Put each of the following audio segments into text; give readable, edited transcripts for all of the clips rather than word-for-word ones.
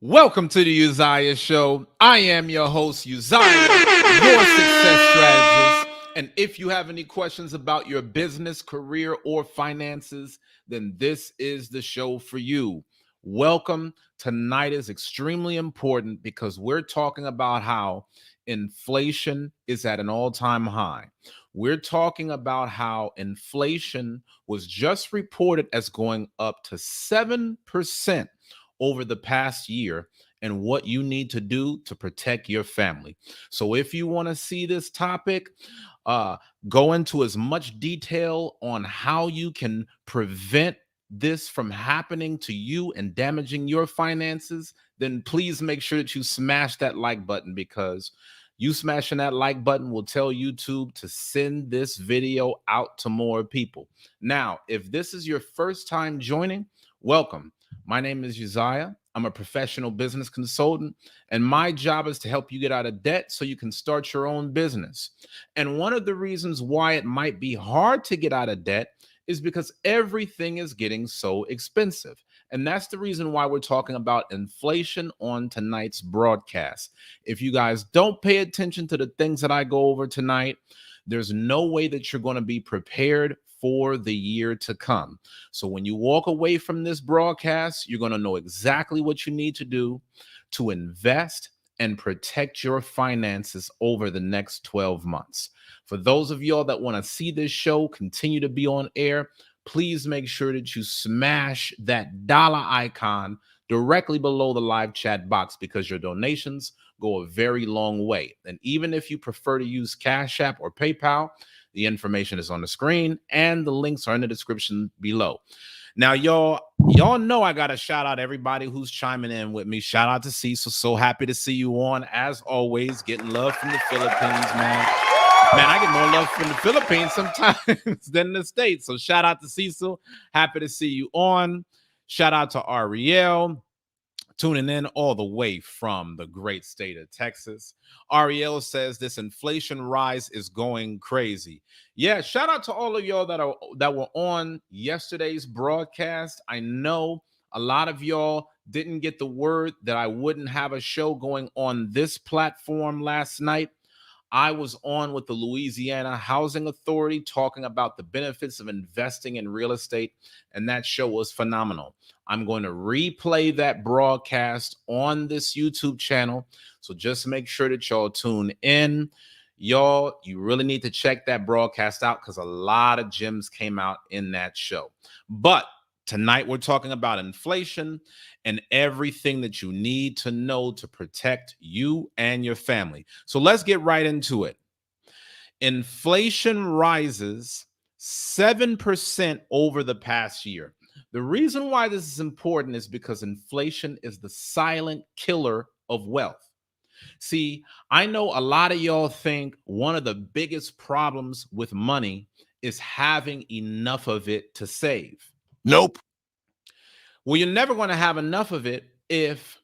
Welcome to the Uzziah Show. I am your host, Uzziah, your success strategist. And if you have any questions about your business, career, or finances, then this is the show for you. Welcome. Tonight is extremely important because we're talking about how inflation is at an all-time high. We're talking about how inflation was just reported as going up to 7% over the past year and what you need to do to protect your family. So if you want to see this topic, go into as much detail on how you can prevent this from happening to you and damaging your finances, then please make sure that you smash that like button, because you smashing that like button will tell YouTube to send this video out to more people. Now, if this is your first time joining, welcome. My name is Uzziah. I'm a professional business consultant, and my job is to help you get out of debt so you can start your own business. And one of the reasons why it might be hard to get out of debt is because everything is getting so expensive. And that's the reason why we're talking about inflation on tonight's broadcast. If you guys don't pay attention to the things that I go over tonight, there's no way that you're going to be prepared for the year to come. So when you walk away from this broadcast, you're going to know exactly what you need to do to invest and protect your finances over the next 12 months. For those of y'all that want to see this show continue to be on air, please make sure that you smash that dollar icon directly below the live chat box, because your donations go a very long way. And even if you prefer to use Cash App or PayPal, the information is on the screen and the links are in the description below. Now, y'all know I got to shout out everybody who's chiming in with me. Shout out to Cecil. So happy to see you on. As always, getting love from the Philippines, man. Man, I get more love from the Philippines sometimes than the States. So shout out to Cecil. Happy to see you on. Shout out to Ariel, tuning in all the way from the great state of Texas. Ariel says this inflation rise is going crazy. Yeah, shout out to all of y'all that were on yesterday's broadcast. I know a lot of y'all didn't get the word that I wouldn't have a show going on this platform last night. I was on with the Louisiana Housing Authority talking about the benefits of investing in real estate, and that show was phenomenal. I'm going to replay that broadcast on this YouTube channel, so just make sure that y'all tune in. Y'all, you really need to check that broadcast out because a lot of gems came out in that show. But tonight we're talking about inflation and everything that you need to know to protect you and your family. So let's get right into it. Inflation rises 7% over the past year. The reason why this is important is because inflation is the silent killer of wealth. See, I know a lot of y'all think one of the biggest problems with money is having enough of it to save. Nope. Well, you're never going to have enough of it if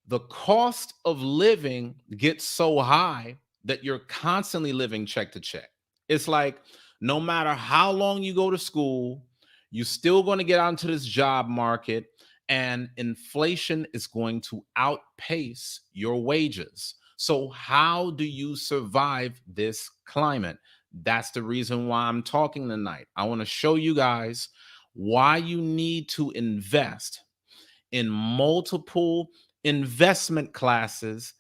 the cost of living gets so high that you're constantly living check to check. It's like no matter how long you go to school, you're still going to get out into this job market, and inflation is going to outpace your wages. So how do you survive this climate? That's the reason why I'm talking tonight. I want to show you guys why you need to invest in multiple investment classes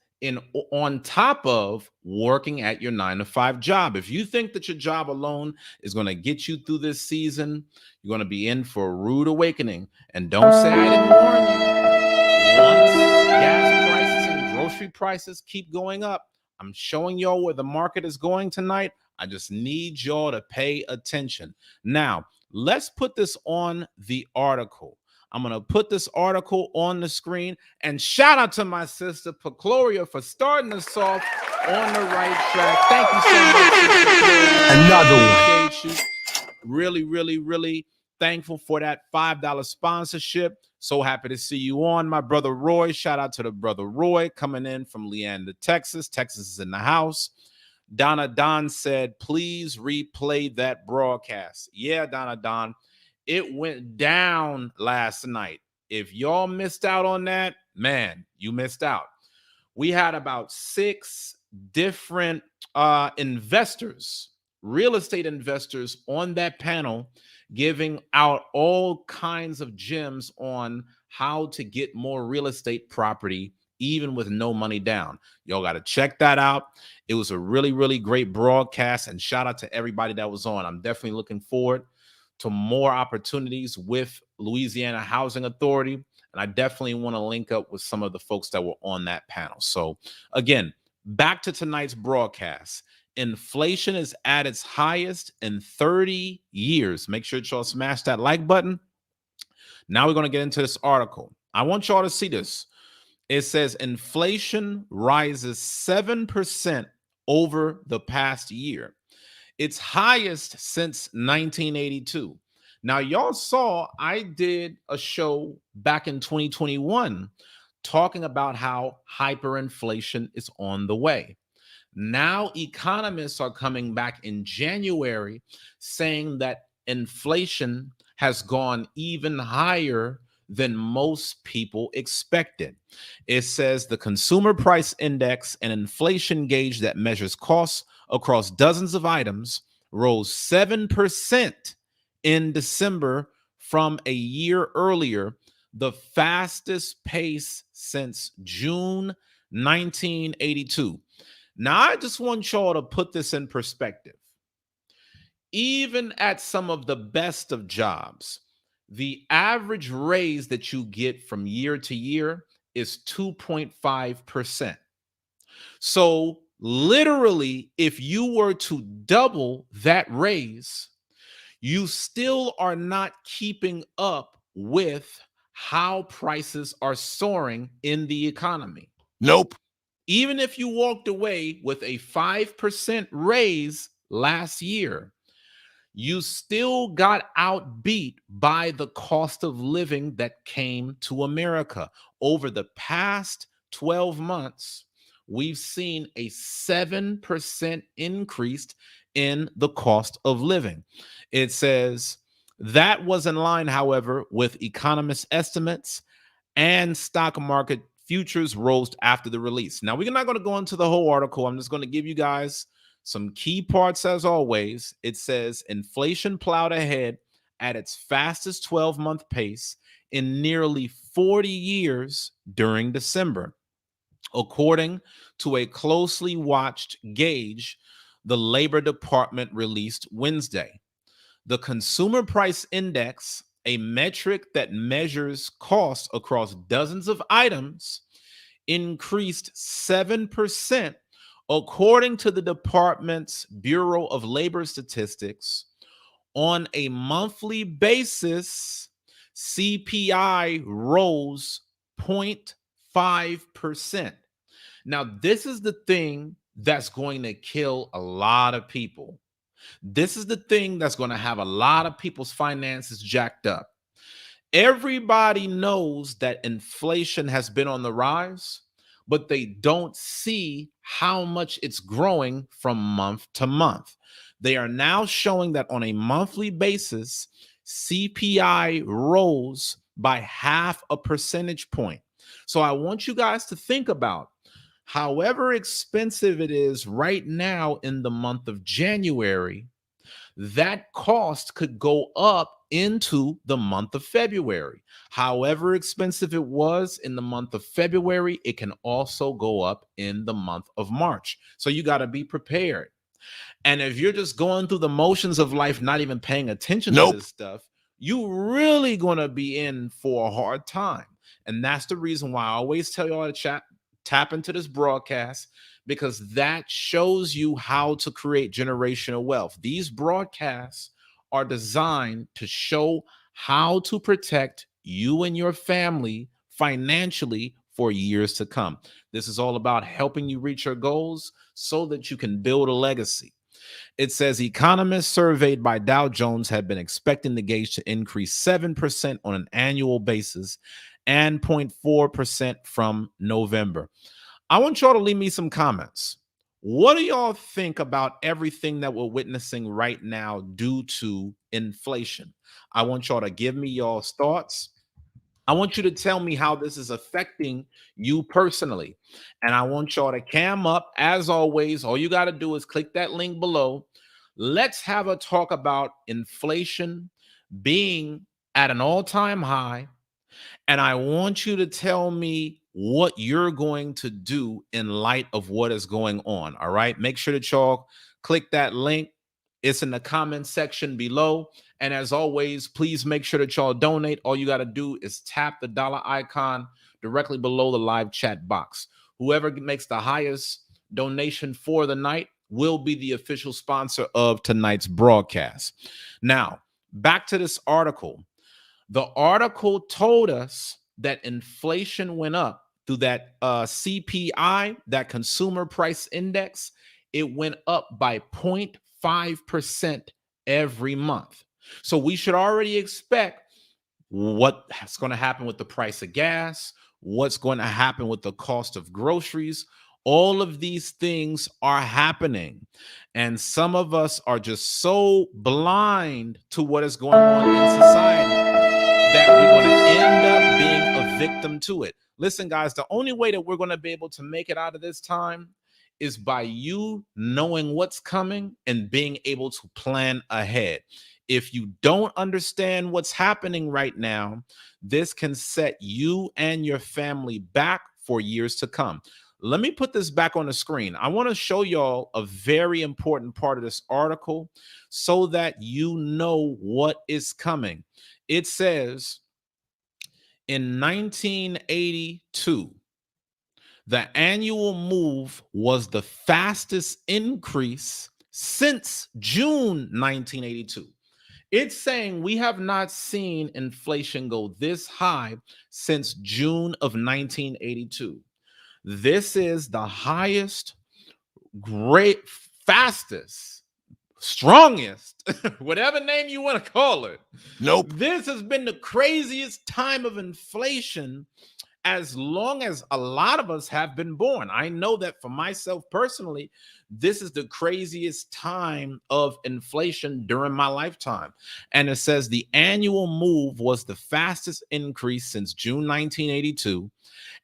on top of working at your 9-to-5 job. If you think that your job alone is going to get you through this season, you're going to be in for a rude awakening. And don't say I didn't warn you. Once gas prices and grocery prices keep going up, I'm showing y'all where the market is going tonight. I just need y'all to pay attention. Now, let's put this on the article. I'm going to put this article on the screen, and shout out to my sister Pacloria for starting us off on the right track. Thank you so much. Another one. Really, really, really thankful for that $5 sponsorship. So happy to see you on. My brother Roy, shout out to the brother Roy coming in from Leander, Texas. Texas is in the house. Donna Don said, please replay that broadcast. Yeah, Donna Don. It went down last night. If y'all missed out on that, man, you missed out. We had about 6 different investors, real estate investors on that panel, giving out all kinds of gems on how to get more real estate property even with no money down. Y'all got to check that out. It was a really, really great broadcast, and shout out to everybody that was on. I'm definitely looking forward to more opportunities with Louisiana Housing Authority, and I definitely want to link up with some of the folks that were on that panel. So again, back to tonight's broadcast. Inflation is at its highest in 30 years. Make sure y'all smash that like button. Now we're going to get into this article. I want y'all to see this. It says inflation rises 7% over the past year. Its highest since 1982. Now, y'all saw I did a show back in 2021 talking about how hyperinflation is on the way. Now, economists are coming back in January saying that inflation has gone even higher than most people expected. It says the consumer price index, an inflation gauge that measures costs across dozens of items, rose 7% in December from a year earlier, the fastest pace since June 1982. Now, I just want y'all to put this in perspective. Even at some of the best of jobs, the average raise that you get from year to year is 2.5%. So, literally, if you were to double that raise, you still are not keeping up with how prices are soaring in the economy. Nope. Even if you walked away with a 5% raise last year, you still got outbeat by the cost of living that came to America. Over the past 12 months, we've seen a 7% increase in the cost of living. It says that was in line, however, with economist estimates, and stock market futures rose after the release. Now, we're not going to go into the whole article. I'm just going to give you guys some key parts as always. It says inflation plowed ahead at its fastest 12-month pace in nearly 40 years during December, according to a closely watched gauge the Labor Department released Wednesday. The Consumer Price Index, a metric that measures costs across dozens of items, increased 7%, according to the department's Bureau of Labor Statistics. On a monthly basis, CPI rose 0.5%. Now, this is the thing that's going to kill a lot of people. This is the thing that's going to have a lot of people's finances jacked up. Everybody knows that inflation has been on the rise, but they don't see how much it's growing from month to month. They are now showing that on a monthly basis, CPI rose by 0.5 percentage point. So I want you guys to think about however expensive it is right now in the month of January, that cost could go up into the month of February. However expensive it was in the month of February, it can also go up in the month of March. So you got to be prepared. And if you're just going through the motions of life, not even paying attention to this stuff, you really going to be in for a hard time. And that's the reason why I always tell y'all to tap into this broadcast, because that shows you how to create generational wealth. These broadcasts are designed to show how to protect you and your family financially for years to come. This is all about helping you reach your goals so that you can build a legacy. It says economists surveyed by Dow Jones had been expecting the gauge to increase 7% on an annual basis and 0.4% from November. I want y'all to leave me some comments. What do y'all think about everything that we're witnessing right now due to inflation? I want y'all to give me y'all's thoughts. I want you to tell me how this is affecting you personally. And I want y'all to cam up. As always, all you got to do is click that link below. Let's have a talk about inflation being at an all-time high. And I want you to tell me what you're going to do in light of what is going on. All right. Make sure that y'all click that link. It's in the comment section below. And as always, please make sure that y'all donate. All you got to do is tap the dollar icon directly below the live chat box. Whoever makes the highest donation for the night will be the official sponsor of tonight's broadcast. Now, back to this article. The article told us that inflation went up through that CPI, that consumer price index. It went up by 0.5% every month. So we should already expect what's going to happen with the price of gas, what's going to happen with the cost of groceries. All of these things are happening. And some of us are just so blind to what is going on in society that we're going to end up being a victim to it. Listen, guys, the only way that we're going to be able to make it out of this time is by you knowing what's coming and being able to plan ahead. If you don't understand what's happening right now, this can set you and your family back for years to come. Let me put this back on the screen. I want to show y'all a very important part of this article so that you know what is coming. It says in 1982, the annual move was the fastest increase since June 1982. It's saying we have not seen inflation go this high since June of 1982. This is the highest, fastest, strongest, whatever name you want to call it. Nope. This has been the craziest time of inflation as long as a lot of us have been born. I know that for myself personally, this is the craziest time of inflation during my lifetime. And it says the annual move was the fastest increase since June 1982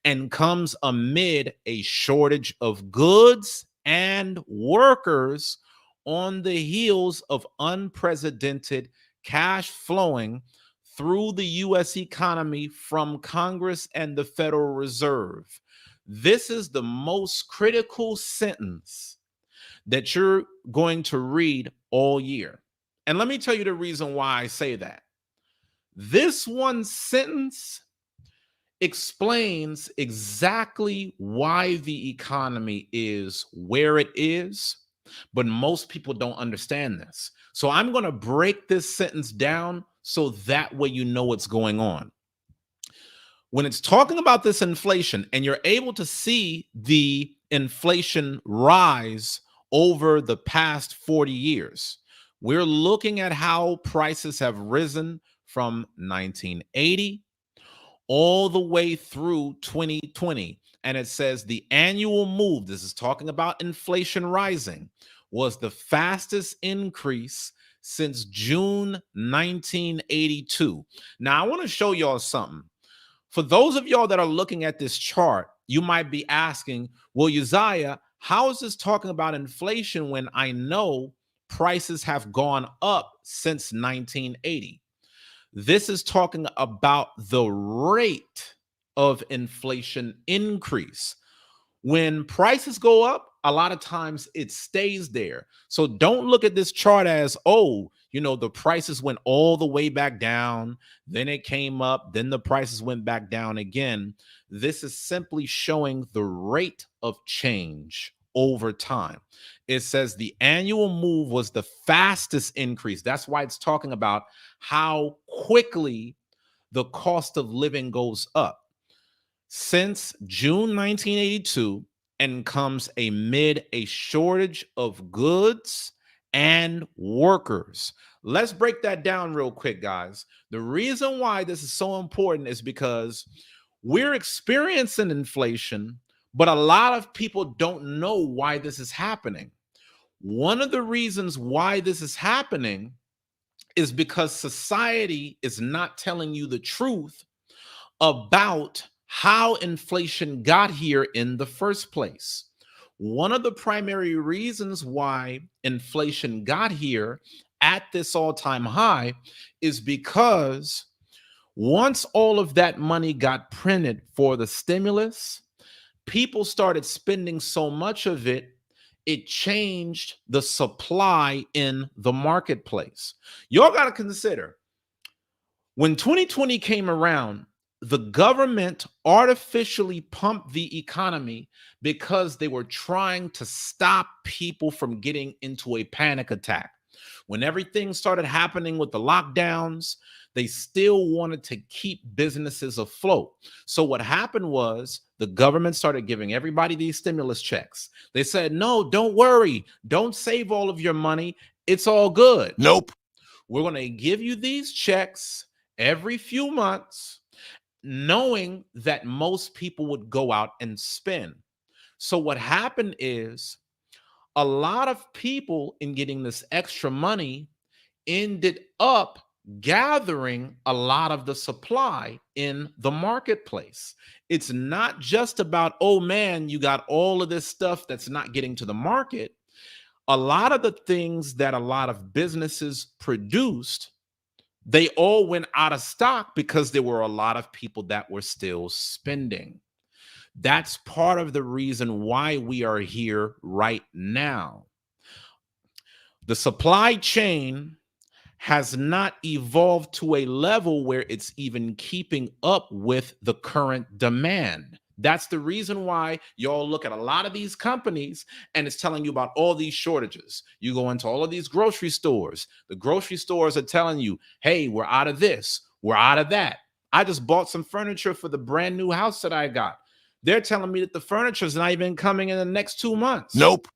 and comes amid a shortage of goods and workers on the heels of unprecedented cash flowing through the U.S. economy from Congress and the Federal Reserve. This is the most critical sentence that you're going to read all year. And let me tell you the reason why I say that. This one sentence explains exactly why the economy is where it is, but most people don't understand this. So I'm going to break this sentence down so that way you know what's going on. When it's talking about this inflation and you're able to see the inflation rise over the past 40 years, we're looking at how prices have risen from 1980 all the way through 2020. And it says the annual move, this is talking about inflation rising, was the fastest increase since June 1982. Now, I want to show y'all something. For those of y'all that are looking at this chart, you might be asking, well, Uzziah, how is this talking about inflation when I know prices have gone up since 1980? This is talking about the rate of inflation increase. When prices go up, a lot of times it stays there. So don't look at this chart as, oh, the prices went all the way back down, then it came up, then the prices went back down again. This is simply showing the rate of change over time. It says the annual move was the fastest increase. That's why it's talking about how quickly the cost of living goes up since June 1982, and comes amid a shortage of goods and workers. Let's break that down real quick, guys. The reason why this is so important is because we're experiencing inflation, but a lot of people don't know why this is happening. One of the reasons why this is happening is because society is not telling you the truth about how inflation got here in the first place. One of the primary reasons why inflation got here at this all-time high is because once all of that money got printed for the stimulus, people started spending so much of it, it changed the supply in the marketplace. Y'all got to consider when 2020 came around, the government artificially pumped the economy because they were trying to stop people from getting into a panic attack. When everything started happening with the lockdowns, they still wanted to keep businesses afloat. So what happened was the government started giving everybody these stimulus checks. They said, no, don't worry. Don't save all of your money. It's all good. Nope. We're going to give you these checks every few months, knowing that most people would go out and spend. So what happened is a lot of people in getting this extra money ended up gathering a lot of the supply in the marketplace. It's not just about, oh man, you got all of this stuff that's not getting to the market. A lot of the things that a lot of businesses produced, they all went out of stock because there were a lot of people that were still spending. That's part of the reason why we are here right now. The supply chain has not evolved to a level where it's even keeping up with the current demand. That's the reason why y'all look at a lot of these companies and it's telling you about all these shortages. You go into all of these grocery stores. The grocery stores are telling you, hey, we're out of this. We're out of that. I just bought some furniture for the brand new house that I got. They're telling me that the furniture is not even coming in the next 2 months. Nope.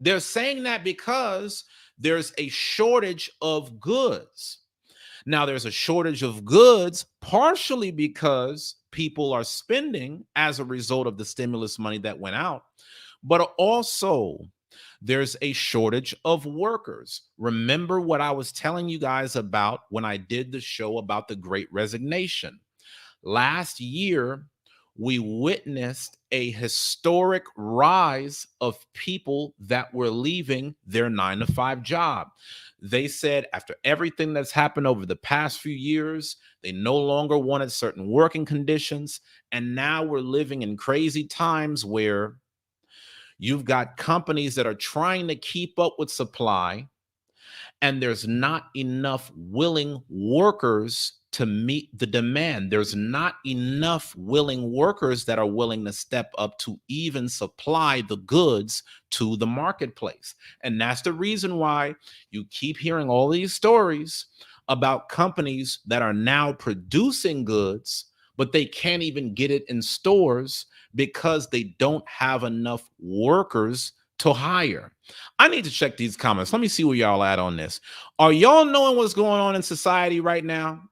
They're saying that because there's a shortage of goods. Now, there's a shortage of goods partially because people are spending as a result of the stimulus money that went out, but also there's a shortage of workers. Remember what I was telling you guys about when I did the show about the Great Resignation. Last year, we witnessed a historic rise of people that were leaving their 9-to-5 job. They said after everything that's happened over the past few years, they no longer wanted certain working conditions. And now we're living in crazy times where you've got companies that are trying to keep up with supply, and there's not enough willing workers to meet the demand. There's not enough willing workers that are willing to step up to even supply the goods to the marketplace. And that's the reason why you keep hearing all these stories about companies that are now producing goods, but they can't even get it in stores because they don't have enough workers to hire. I need to check these comments. Let me see where y'all at on this. Are y'all knowing what's going on in society right now?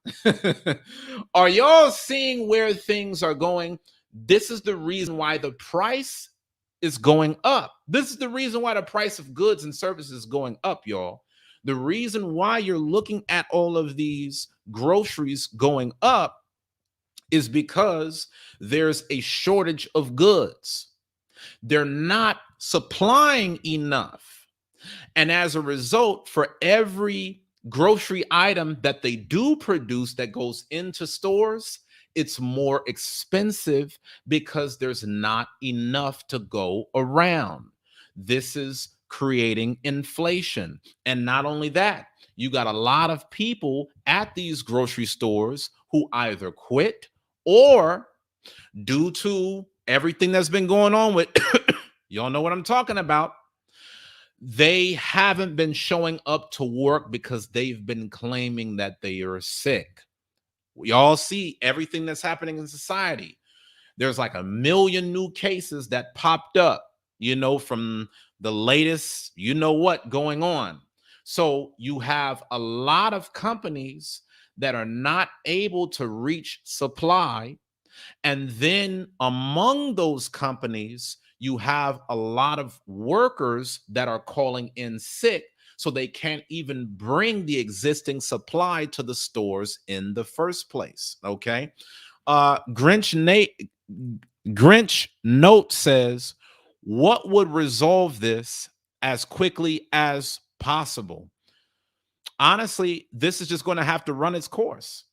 Are y'all seeing where things are going? This is the reason why the price is going up. This is the reason why the price of goods and services is going up, y'all. The reason why you're looking at all of these groceries going up is because there's a shortage of goods. They're not supplying enough. And as a result, for every grocery item that they do produce that goes into stores, it's more expensive because there's not enough to go around. This is creating inflation. And not only that, you got a lot of people at these grocery stores who either quit or, due to everything that's been going on with, y'all know what I'm talking about, they haven't been showing up to work because they've been claiming that they are sick. We all see everything that's happening in society. There's like 1 million new cases that popped up, from the latest, what going on. So you have a lot of companies that are not able to reach supply. And then among those companies, you have a lot of workers that are calling in sick, so they can't even bring the existing supply to the stores in the first place. Okay. Grinch Note says, what would resolve this as quickly as possible? Honestly, this is just going to have to run its course.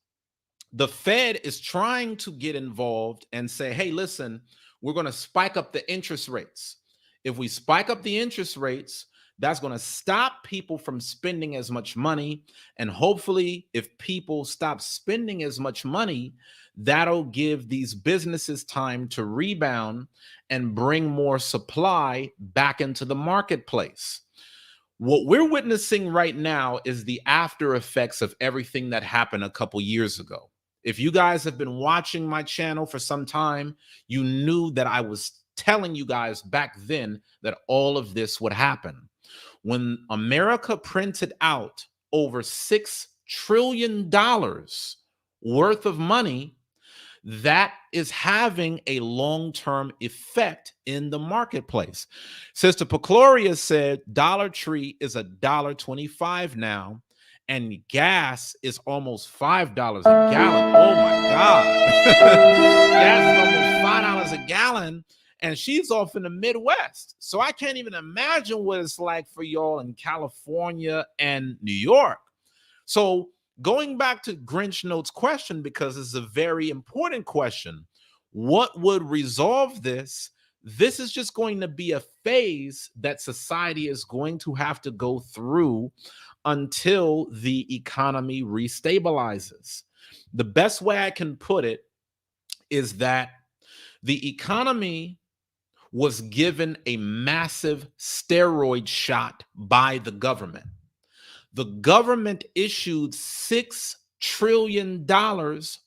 The Fed is trying to get involved and say, hey, listen, we're going to spike up the interest rates. If we spike up the interest rates, that's going to stop people from spending as much money. And hopefully, if people stop spending as much money, that'll give these businesses time to rebound and bring more supply back into the marketplace. What we're witnessing right now is the after effects of everything that happened a couple years ago. If you guys have been watching my channel for some time, you knew that I was telling you guys back then that all of this would happen. When America printed out over $6 trillion worth of money, that is having a long-term effect in the marketplace. Sister Pecloria said Dollar Tree is $1.25 now, and gas is almost $5 a gallon. Oh my God. Gas is almost $5 a gallon, and she's off in the Midwest. So I can't even imagine what it's like for y'all in California and New York. So going back to Grinch Note's question, because it's a very important question, what would resolve this? This is just going to be a phase that society is going to have to go through until the economy restabilizes. The best way I can put it is that the economy was given a massive steroid shot by the government. The government issued $6 trillion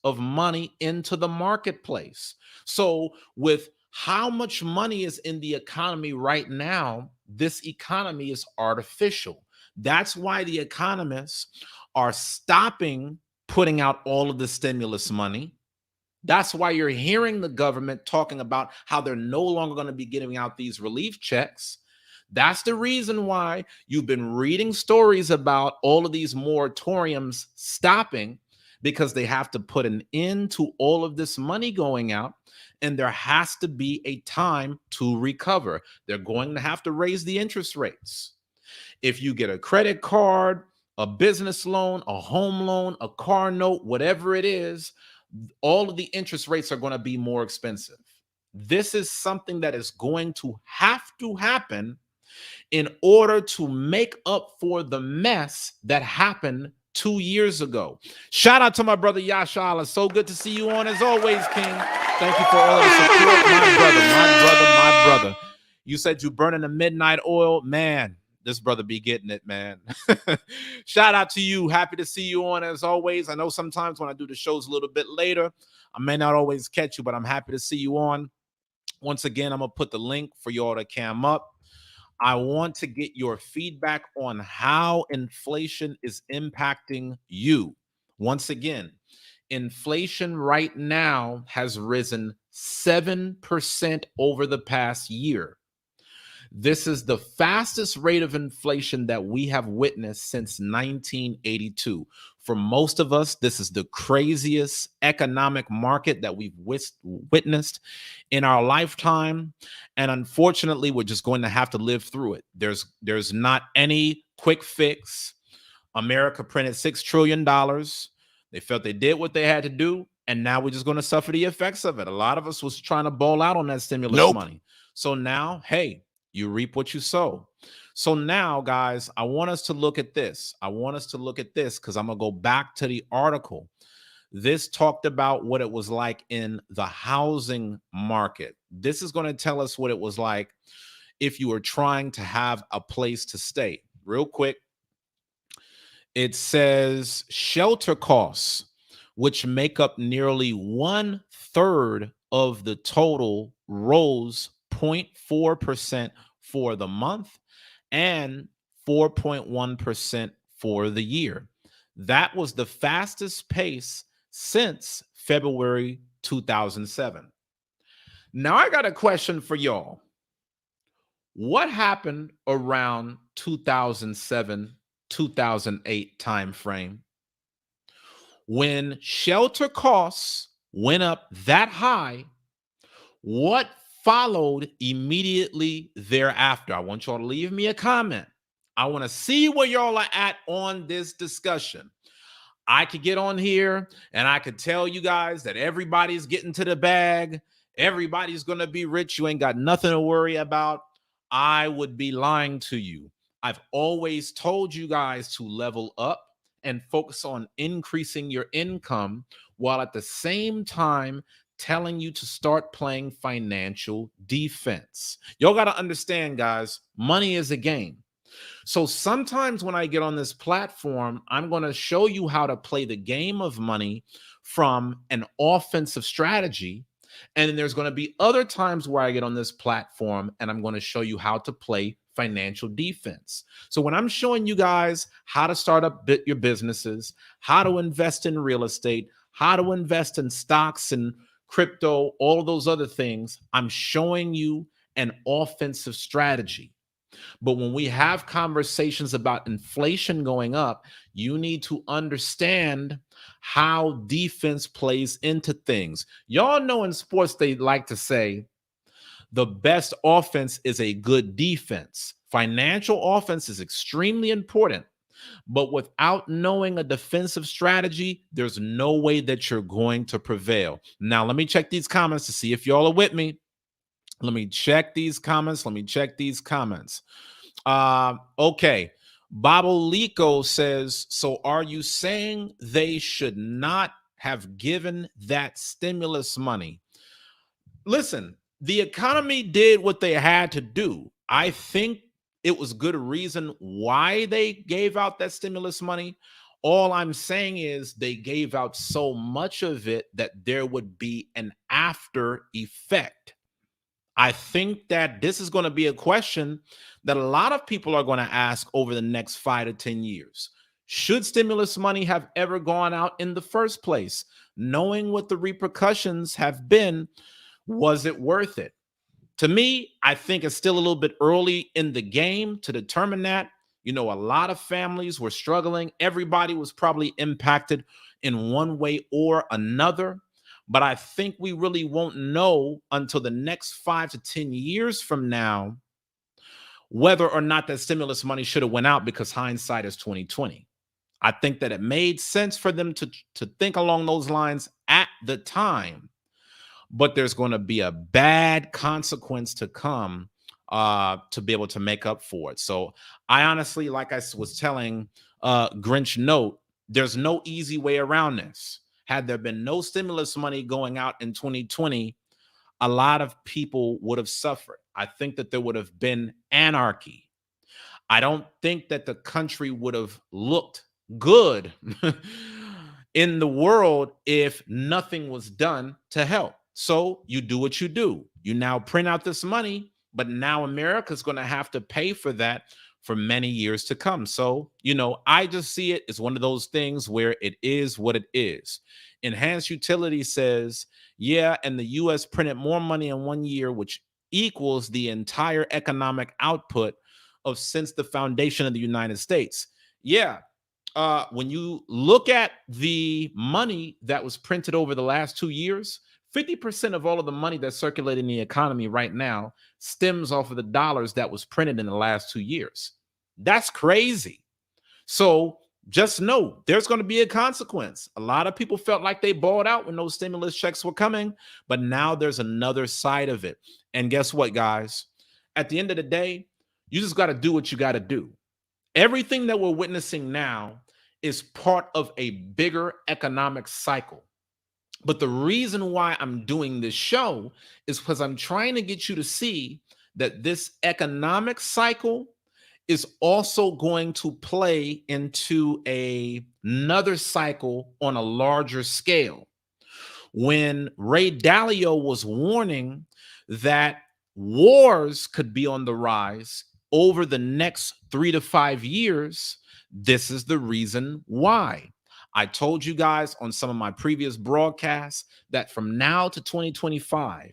of money into the marketplace. So with how much money is in the economy right now, this economy is artificial. That's why the economists are stopping putting out all of the stimulus money. That's why you're hearing the government talking about how they're no longer going to be giving out these relief checks. That's the reason why you've been reading stories about all of these moratoriums stopping, because they have to put an end to all of this money going out, and there has to be a time to recover. They're going to have to raise the interest rates. If you get a credit card, a business loan, a home loan, a car note, whatever it is, all of the interest rates are going to be more expensive. This is something that is going to have to happen in order to make up for the mess that happened 2 years ago. Shout out to my brother Yashala. So good to see you on as always, King. Thank you for all the support. My brother. You said you burning the midnight oil. Man, this brother be getting it, man. Shout out to you. Happy to see you on as always. I know sometimes when I do the shows a little bit later, I may not always catch you, but I'm happy to see you on. Once again, I'm going to put the link for y'all to cam up. I want to get your feedback on how inflation is impacting you. Once again, inflation right now has risen 7% over the past year. This is the fastest rate of inflation that we have witnessed since 1982. For most of us, this is the craziest economic market that we've witnessed in our lifetime. And unfortunately, we're just going to have to live through it. There's not any quick fix. America printed $6 trillion. They felt they did what they had to do, and now we're just going to suffer the effects of it. A lot of us was trying to ball out on that stimulus money. So now, hey, you reap what you sow. So now, guys, I want us to look at this. Because I'm going to go back to the article. This talked about what it was like in the housing market. This is going to tell us what it was like if you were trying to have a place to stay. Real quick, it says shelter costs, which make up nearly 1/3 of the total, rose 0.4% for the month and 4.1% for the year. That was the fastest pace since February 2007. Now, I got a question for y'all. What happened around 2007, 2008 timeframe when shelter costs went up that high, what followed immediately thereafter? I want y'all to leave me a comment. I want to see where y'all are at on this discussion. I could get on here and I could tell you guys that everybody's getting to the bag. Everybody's going to be rich. You ain't got nothing to worry about. I would be lying to you. I've always told you guys to level up and focus on increasing your income while at the same time telling you to start playing financial defense. Y'all got to understand, guys, money is a game. So sometimes when I get on this platform, I'm going to show you how to play the game of money from an offensive strategy. And then there's going to be other times where I get on this platform and I'm going to show you how to play financial defense. So when I'm showing you guys how to start up your businesses, how to invest in real estate, how to invest in stocks and crypto, all of those other things, I'm showing you an offensive strategy. But when we have conversations about inflation going up, you need to understand how defense plays into things. Y'all know in sports, they like to say the best offense is a good defense. Financial offense is extremely important. But without knowing a defensive strategy, there's no way that you're going to prevail. Now, let me check these comments to see if y'all are with me. Let me check these comments. Okay. Babolico says, so are you saying they should not have given that stimulus money? Listen, the economy did what they had to do. I think it was good reason why they gave out that stimulus money. All I'm saying is they gave out so much of it that there would be an after effect. I think that this is going to be a question that a lot of people are going to ask over the next 5 to 10 years. Should stimulus money have ever gone out in the first place? Knowing what the repercussions have been, was it worth it? To me, I think it's still a little bit early in the game to determine that. You know, a lot of families were struggling. Everybody was probably impacted in one way or another. But I think we really won't know until the next 5 to 10 years from now whether or not that stimulus money should have went out, because hindsight is 2020. I think that it made sense for them to think along those lines at the time, but there's going to be a bad consequence to come to be able to make up for it. So I honestly, like I was telling Grinch Note, there's no easy way around this. Had there been no stimulus money going out in 2020, a lot of people would have suffered. I think that there would have been anarchy. I don't think that the country would have looked good in the world if nothing was done to help. So you do what you do. You now print out this money, but now America's going to have to pay for that for many years to come. So, you know, I just see it as one of those things where it is what it is. Enhanced Utility says, yeah, and the US printed more money in 1 year, which equals the entire economic output of since the foundation of the United States. Yeah. When you look at the money that was printed over the last 2 years, 50% of all of the money that's circulating in the economy right now stems off of the dollars that was printed in the last 2 years. That's crazy. So just know there's going to be a consequence. A lot of people felt like they balled out when those stimulus checks were coming, but now there's another side of it. And guess what, guys? At the end of the day, you just got to do what you got to do. Everything that we're witnessing now is part of a bigger economic cycle. But the reason why I'm doing this show is because I'm trying to get you to see that this economic cycle is also going to play into another cycle on a larger scale. When Ray Dalio was warning that wars could be on the rise over the next 3 to 5 years, this is the reason why. I told you guys on some of my previous broadcasts that from now to 2025,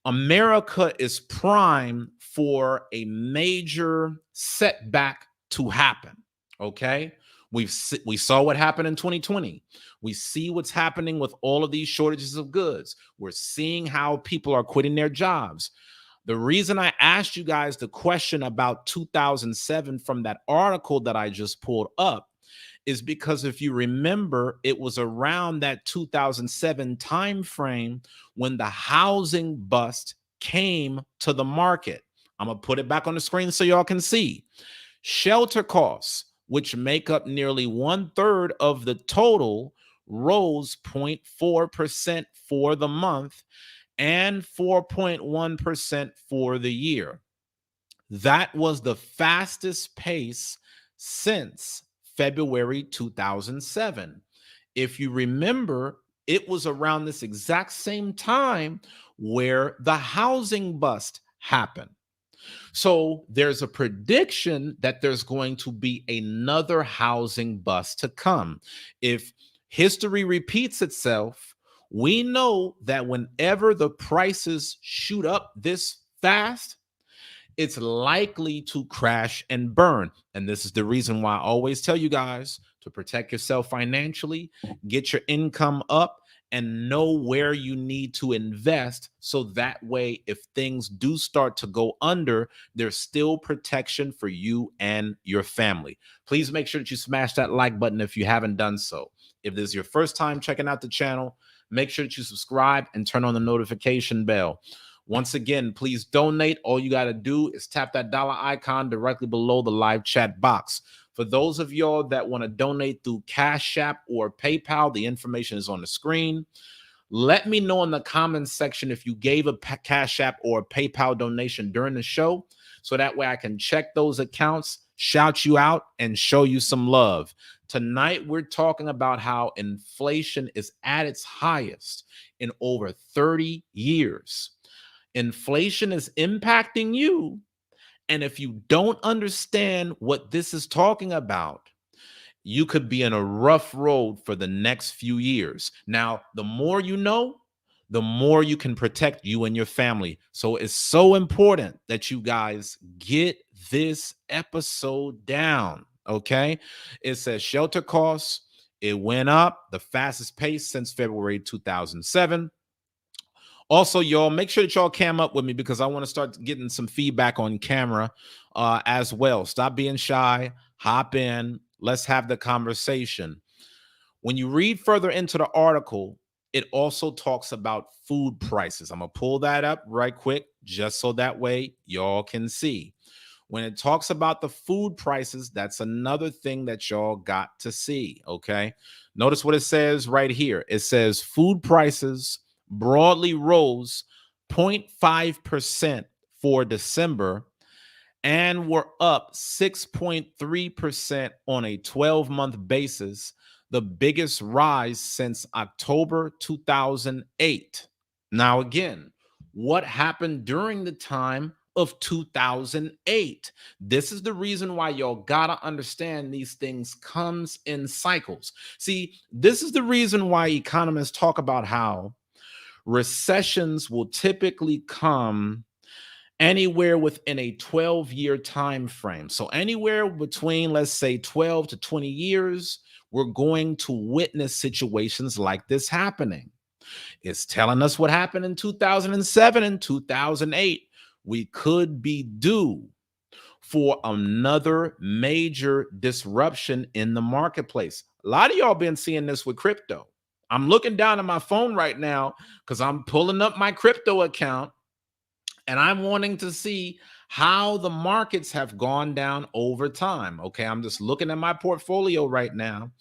America is primed for a major setback to happen. Okay. We saw what happened in 2020. We see what's happening with all of these shortages of goods. We're seeing how people are quitting their jobs. The reason I asked you guys the question about 2007 from that article that I just pulled up is because if you remember, it was around that 2007 time frame when the housing bust came to the market. I'm going to put it back on the screen so y'all can see. Shelter costs, which make up nearly 1/3 of the total, rose 0.4% for the month and 4.1% for the year. That was the fastest pace since February 2007. If you remember, it was around this exact same time where the housing bust happened. So there's a prediction that there's going to be another housing bust to come. If history repeats itself, we know that whenever the prices shoot up this fast, it's likely to crash and burn. And this is the reason why I always tell you guys to protect yourself financially, get your income up, and know where you need to invest. So that way, if things do start to go under, there's still protection for you and your family. Please make sure that you smash that like button if you haven't done so. If this is your first time checking out the channel, make sure that you subscribe and turn on the notification bell. Once again, please donate. All you got to do is tap that dollar icon directly below the live chat box. For those of y'all that want to donate through Cash App or PayPal, the information is on the screen. Let me know in the comments section if you gave a Cash App or PayPal donation during the show, so that way I can check those accounts, shout you out, and show you some love. Tonight, we're talking about how inflation is at its highest in over 30 years. Inflation is impacting you. And if you don't understand what this is talking about, you could be in a rough road for the next few years. Now, the more you know, the more you can protect you and your family. So it's so important that you guys get this episode down, okay? It says shelter costs, it went up the fastest pace since February 2007. Also, y'all, make sure that y'all cam up with me because I want to start getting some feedback on camera as well. Stop being shy, hop in, let's have the conversation. When you read further into the article, it also talks about food prices. I'm going to pull that up right quick just so that way y'all can see. When it talks about the food prices, that's another thing that y'all got to see, okay? Notice what it says right here. It says food prices broadly rose 0.5% for December and were up 6.3% on a 12-month basis, the biggest rise since October 2008. Now, again, what happened during the time of 2008? This is the reason why y'all gotta understand these things comes in cycles. See, this is the reason why economists talk about how recessions will typically come anywhere within a 12-year time frame. So anywhere between, let's say, 12 to 20 years, we're going to witness situations like this happening. It's telling us what happened in 2007 and 2008. We could be due for another major disruption in the marketplace. A lot of y'all been seeing this with crypto. I'm looking down at my phone right now because I'm pulling up my crypto account and I'm wanting to see how the markets have gone down over time. Okay, I'm just looking at my portfolio right now,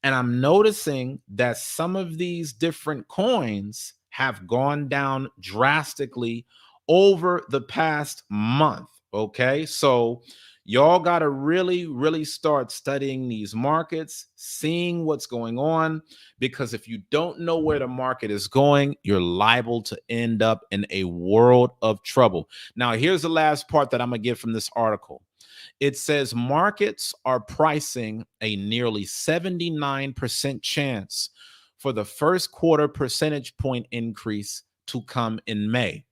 and I'm noticing that some of these different coins have gone down drastically over the past month. Okay, so y'all got to really start studying these markets, seeing what's going on, because if you don't know where the market is going, you're liable to end up in a world of trouble. Now, here's the last part that I'm going to get from this article. It says markets are pricing a nearly 79% chance for the first quarter percentage point increase to come in May,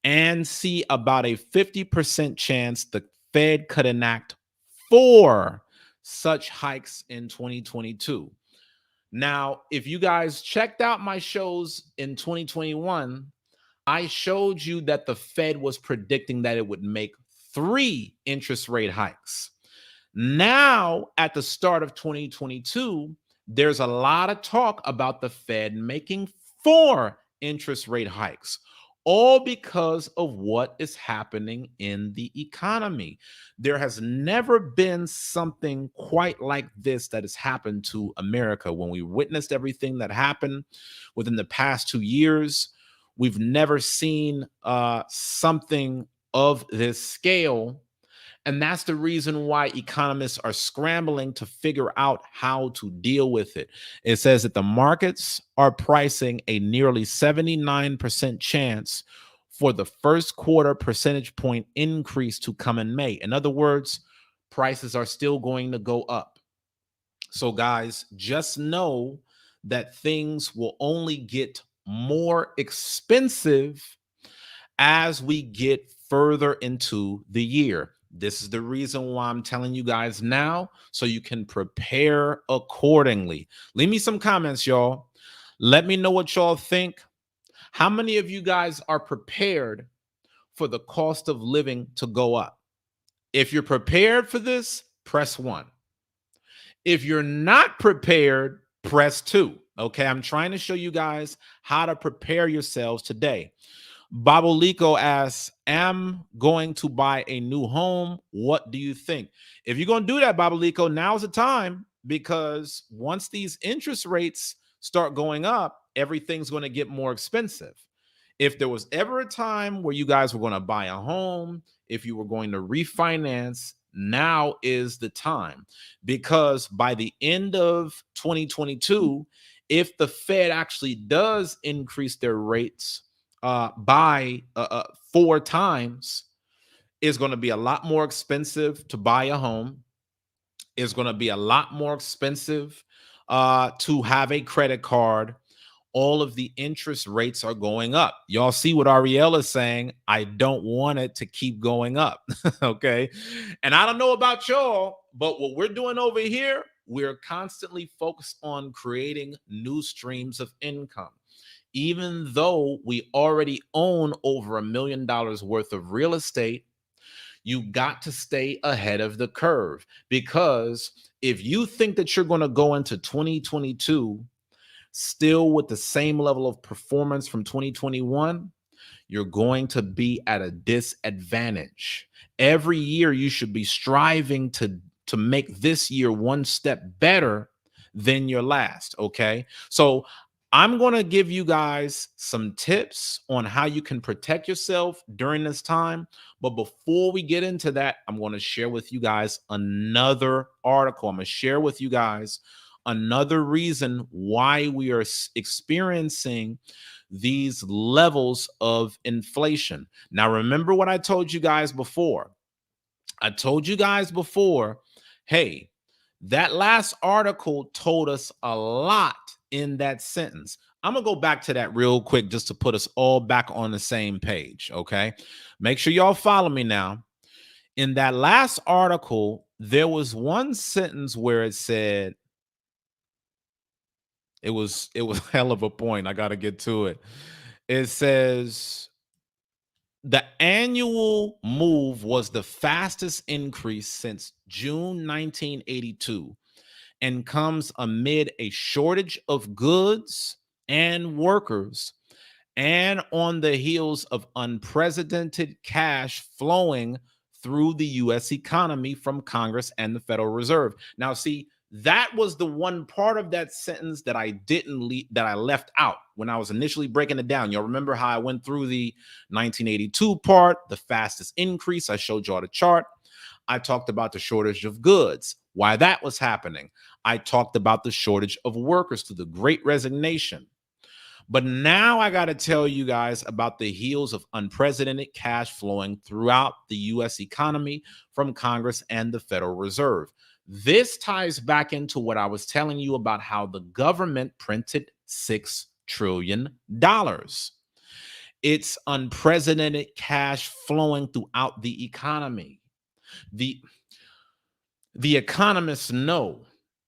and see about a 50% chance the Fed could enact 4 such hikes in 2022. Now, if you guys checked out my shows in 2021, I showed you that the Fed was predicting that it would make 3 interest rate hikes. Now, at the start of 2022, there's a lot of talk about the Fed making 4 interest rate hikes, all because of what is happening in the economy. There has never been something quite like this that has happened to America. When we witnessed everything that happened within the past 2 years, we've never seen something of this scale, and that's the reason why economists are scrambling to figure out how to deal with it. It says that the markets are pricing a nearly 79% chance for the first quarter percentage point increase to come in May. In other words, prices are still going to go up. So, guys, just know that things will only get more expensive as we get further into the year. This is the reason why I'm telling you guys now, so you can prepare accordingly. Leave me some comments, y'all. Let me know what y'all think. How many of you guys are prepared for the cost of living to go up? If you're prepared for this, press 1. If you're not prepared, press 2. Okay, I'm trying to show you guys how to prepare yourselves today. Babuliko asks, am going to buy a new home. What do you think? If you're going to do that, Babuliko, now's the time, because once these interest rates start going up, everything's going to get more expensive. If there was ever a time where you guys were going to buy a home, if you were going to refinance, now is the time, because by the end of 2022, if the Fed actually does increase their rates by 4 times, is going to be a lot more expensive to buy a home. It's going to be a lot more expensive to have a credit card. All of the interest rates are going up. Y'all see what Ariel is saying? I don't want it to keep going up. Okay. And I don't know about y'all, but what we're doing over here, we're constantly focused on creating new streams of income. Even though we already own over $1 million worth of real estate, you got to stay ahead of the curve, because if you think that you're going to go into 2022 still with the same level of performance from 2021, you're going to be at a disadvantage. Every year you should be striving to make this year one step better than your last. Okay, so I'm going to give you guys some tips on how you can protect yourself during this time. But before we get into that, I'm going to share with you guys another article. I'm going to share with you guys another reason why we are experiencing these levels of inflation. Now, remember what I told you guys before. I told you guys before, hey, that last article told us a lot in that sentence. I'm going to go back to that real quick just to put us all back on the same page, okay? Make sure y'all follow me now. In that last article, there was one sentence where it said, it was hell of a point. I got to get to it. It says, the annual move was the fastest increase since June 1982 and comes amid a shortage of goods and workers, and on the heels of unprecedented cash flowing through the U.S. economy from Congress and the Federal Reserve. Now, see, that was the one part of that sentence that I left out when I was initially breaking it down. Y'all remember how I went through the 1982 part, the fastest increase. I showed y'all the chart. I talked about the shortage of goods, why that was happening. I talked about the shortage of workers through the Great Resignation. But now I got to tell you guys about the heels of unprecedented cash flowing throughout the U.S. economy from Congress and the Federal Reserve. This ties back into what I was telling you about how the government printed $6 trillion. It's unprecedented cash flowing throughout the economy. The economists know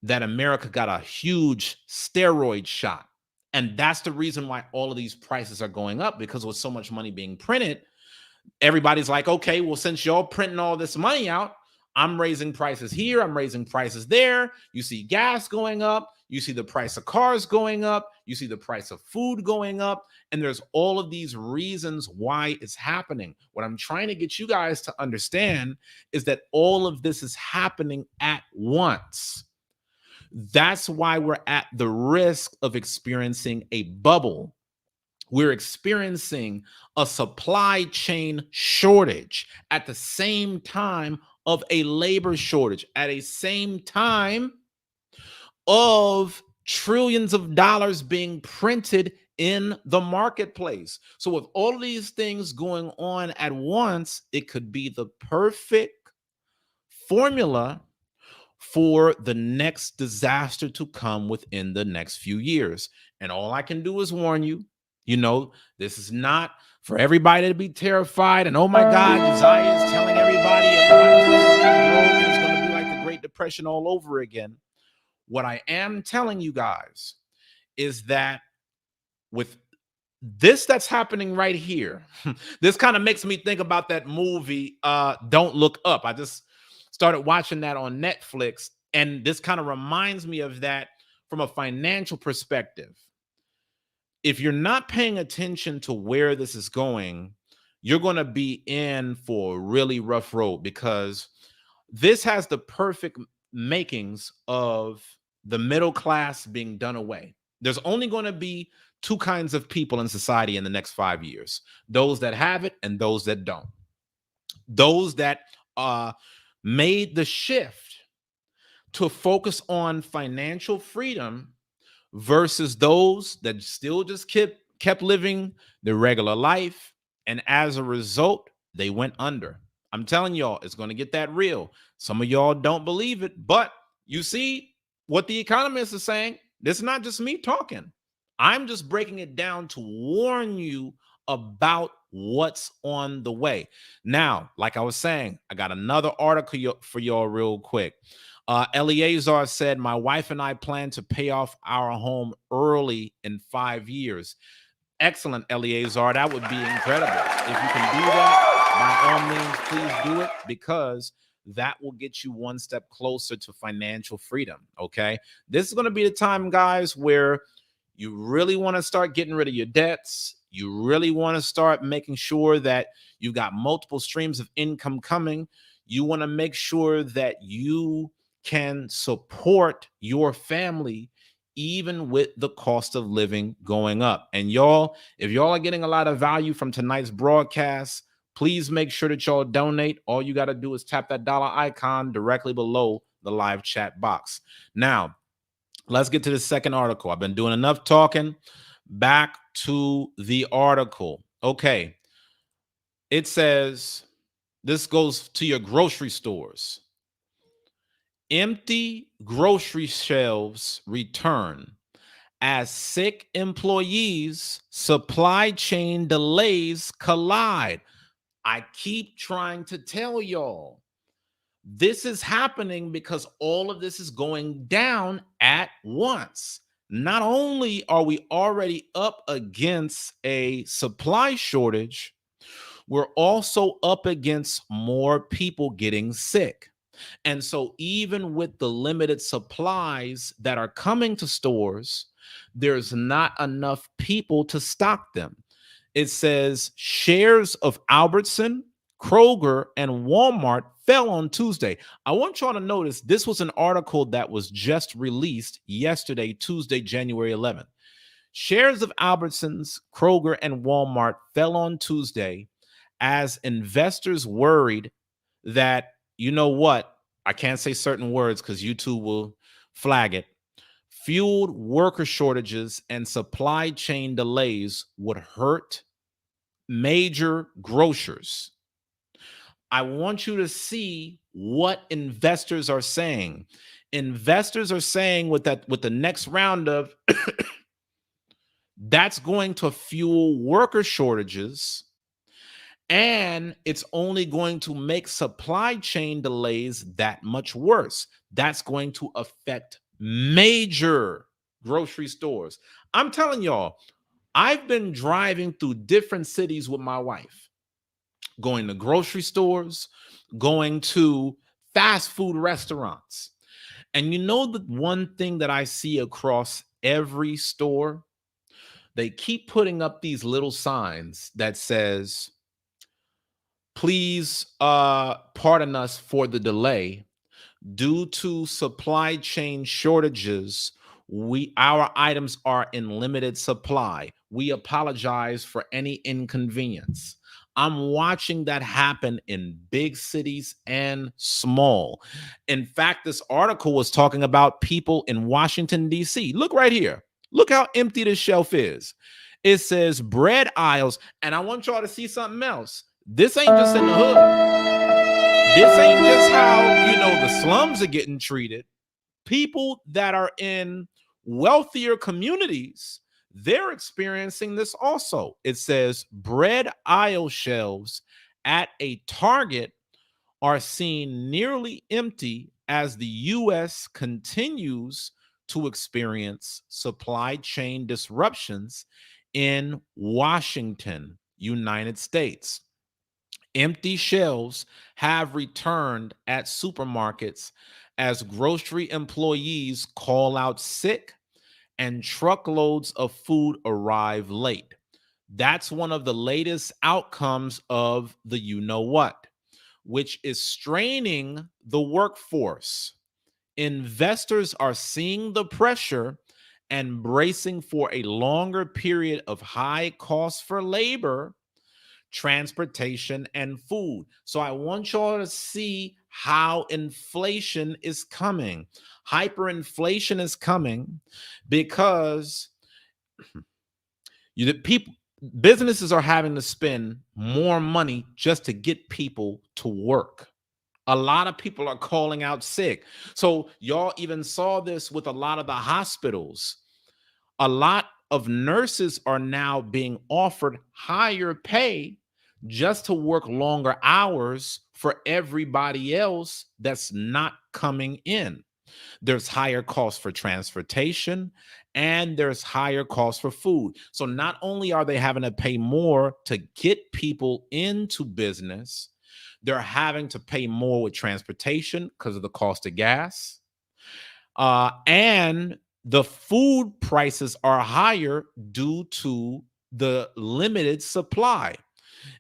that America got a huge steroid shot. And that's the reason why all of these prices are going up, because with so much money being printed, everybody's like, okay, well, since y'all printing all this money out, I'm raising prices here, I'm raising prices there. You see gas going up, you see the price of cars going up, you see the price of food going up, and there's all of these reasons why it's happening. What I'm trying to get you guys to understand is that all of this is happening at once. That's why we're at the risk of experiencing a bubble. We're experiencing a supply chain shortage at the same time of a labor shortage, at a same time of trillions of dollars being printed in the marketplace. So with all of these things going on at once, it could be the perfect formula for the next disaster to come within the next few years. And all I can do is warn you, this is not for everybody to be terrified and, oh my God, Uzziah is telling everybody it's going to be like the Great Depression all over again. What I am telling you guys is that with this that's happening right here, this kind of makes me think about that movie, Don't Look Up. I just started watching that on Netflix, and this kind of reminds me of that from a financial perspective. If you're not paying attention to where this is going, you're going to be in for a really rough road, because this has the perfect makings of the middle class being done away. There's only going to be two kinds of people in society in the next 5 years: those that have it and those that don't. Those that made the shift to focus on financial freedom versus those that still just kept living their regular life, and as a result, they went under. I'm telling y'all, it's going to get that real. Some of y'all don't believe it, but you see what the economists are saying. This is not just me talking. I'm just breaking it down to warn you about what's on the way. Now, like I was saying, I got another article for y'all real quick. Eleazar said, my wife and I plan to pay off our home early in 5 years. Excellent, Eleazar. That would be incredible. If you can do that, by all means, please do it, because that will get you one step closer to financial freedom. Okay. This is going to be the time, guys, where you really want to start getting rid of your debts. You really want to start making sure that you've got multiple streams of income coming. You want to make sure that you can support your family even with the cost of living going up. And y'all, if y'all are getting a lot of value from tonight's broadcast, please make sure that y'all donate. All you got to do is tap that dollar icon directly below the live chat box. Now, let's get to the second article. I've been doing enough talking. Back to the article. Okay. It says, this goes to your grocery stores. Empty grocery shelves return as sick employees, supply chain delays collide. I keep trying to tell y'all, this is happening because all of this is going down at once. Not only are we already up against a supply shortage, we're also up against more people getting sick. And so even with the limited supplies that are coming to stores, there's not enough people to stock them. It says shares of Albertson, Kroger, and Walmart fell on Tuesday. I want y'all to notice this was an article that was just released yesterday, Tuesday, January 11th. Shares of Albertsons, Kroger, and Walmart fell on Tuesday as investors worried that, you know what? I can't say certain words because YouTube will flag it. Fueled worker shortages and supply chain delays would hurt major grocers. I want you to see what investors are saying. Investors are saying with the next round of that's going to fuel worker shortages, And it's only going to make supply chain delays that much worse. That's going to affect major grocery stores. I'm telling y'all, I've been driving through different cities with my wife, going to grocery stores, going to fast food restaurants. And you know, the one thing that I see across every store, they keep putting up these little signs that says, please pardon us for the delay. Due to supply chain shortages, our items are in limited supply. We apologize for any inconvenience. I'm watching that happen in big cities and small. In fact, this article was talking about people in Washington, D.C. Look right here. Look how empty this shelf is. It says bread aisles, and I want y'all to see something else. This ain't just in the hood. This ain't just how, the slums are getting treated. People that are in wealthier communities, they're experiencing this also. It says bread aisle shelves at a Target are seen nearly empty as the U.S. continues to experience supply chain disruptions in Washington, United States. Empty shelves have returned at supermarkets as grocery employees call out sick and truckloads of food arrive late. That's one of the latest outcomes of the you know what, which is straining the workforce. Investors are seeing the pressure and bracing for a longer period of high costs for labor, transportation, and food. So I want y'all to see how inflation is coming. Hyperinflation is coming because people businesses are having to spend more money just to get people to work. A lot of people are calling out sick. So y'all even saw this with a lot of the hospitals. A lot of nurses are now being offered higher pay just to work longer hours for everybody else that's not coming in. There's higher costs for transportation and there's higher costs for food. So not only are they having to pay more to get people into business, they're having to pay more with transportation because of the cost of gas. And the food prices are higher due to the limited supply.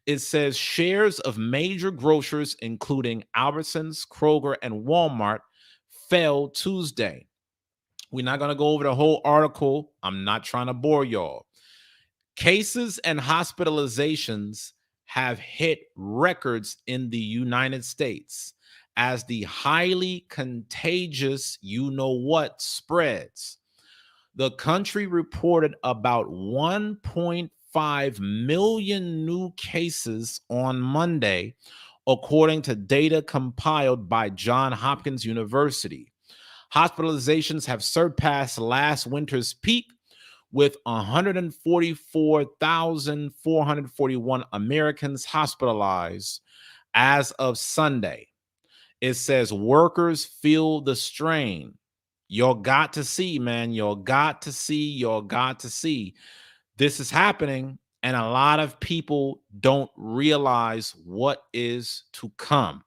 It says shares of major grocers, including Albertsons, Kroger, and Walmart, fell Tuesday. We're not going to go over the whole article. I'm not trying to bore y'all. Cases and hospitalizations have hit records in the United States as the highly contagious you know what spreads. The country reported about 1.5 million new cases on Monday, according to data compiled by Johns Hopkins University. Hospitalizations have surpassed last winter's peak, with 144,441 Americans hospitalized as of Sunday. It says workers feel the strain. Y'all got to see, man. Y'all got to see. Y'all got to see. This is happening, and a lot of people don't realize what is to come.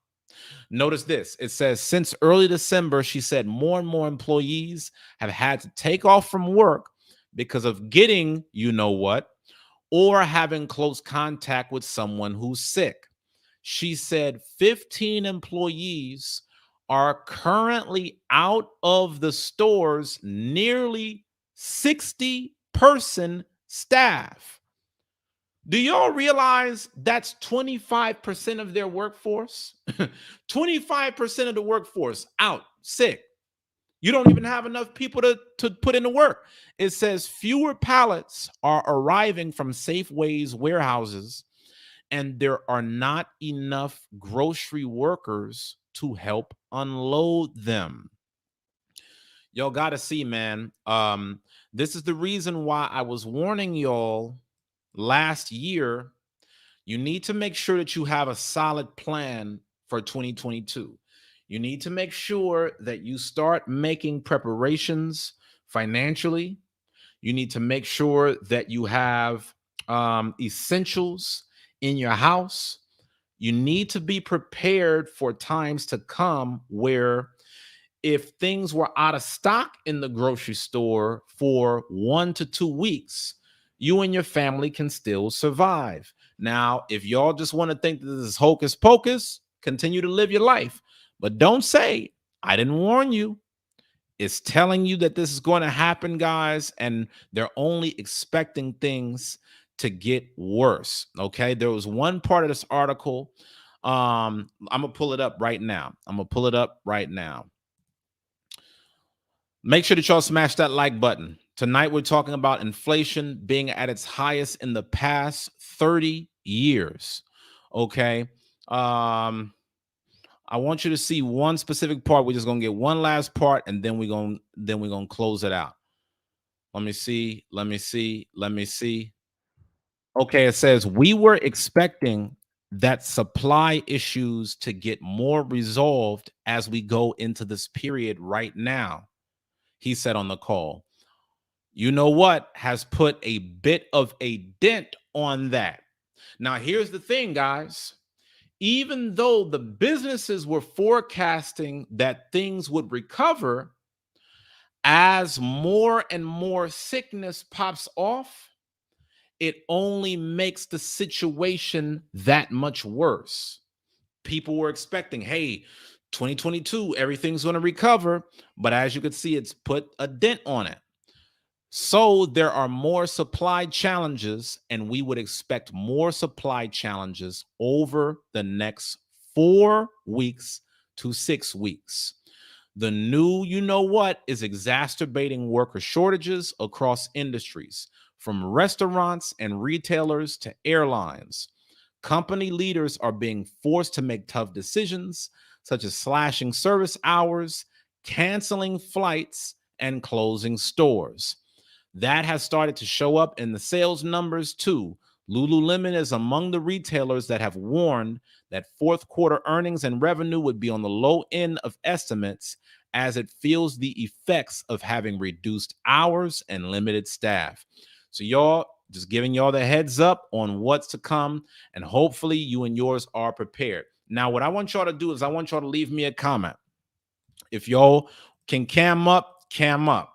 Notice this. It says since early December, she said more and more employees have had to take off from work because of getting you know what, or having close contact with someone who's sick. She said 15 employees are currently out of the store's nearly 60-person staff. Do y'all realize that's 25% of their workforce? 25% of the workforce out sick. You don't even have enough people to put in the work. It says fewer pallets are arriving from Safeway's warehouses, and there are not enough grocery workers to help unload them. Y'all got to see, man. This is the reason why I was warning y'all last year. You need to make sure that you have a solid plan for 2022. You need to make sure that you start making preparations financially. You need to make sure that you have essentials in your house. You need to be prepared for times to come where if things were out of stock in the grocery store for 1 to 2 weeks, you and your family can still survive. Now, if y'all just want to think that this is hocus pocus, continue to live your life. But don't say, I didn't warn you. It's telling you that this is going to happen, guys, and they're only expecting things to get worse. Okay. There was one part of this article. I'm gonna pull it up right now. Make sure that y'all smash that like button. Tonight, we're talking about inflation being at its highest in the past 30 years. Okay. I want you to see one specific part. We're just gonna get one last part, and then we're gonna close it out. Let me see. Okay, it says we were expecting that supply issues to get more resolved as we go into this period right now, he said on the call. You know what has put a bit of a dent on that. Now, here's the thing, guys. Even though the businesses were forecasting that things would recover, as more and more sickness pops off, it only makes the situation that much worse. People were expecting, hey, 2022, everything's going to recover. But as you can see, it's put a dent on it. So there are more supply challenges, and we would expect more supply challenges over the next 4 weeks to 6 weeks. The new, you know what, is exacerbating worker shortages across industries, from restaurants and retailers to airlines. Company leaders are being forced to make tough decisions, such as slashing service hours, canceling flights, and closing stores. That has started to show up in the sales numbers too. Lululemon is among the retailers that have warned that fourth quarter earnings and revenue would be on the low end of estimates as it feels the effects of having reduced hours and limited staff. So y'all, just giving y'all the heads up on what's to come, and hopefully you and yours are prepared. Now, what I want y'all to do is I want y'all to leave me a comment. If y'all can cam up, cam up.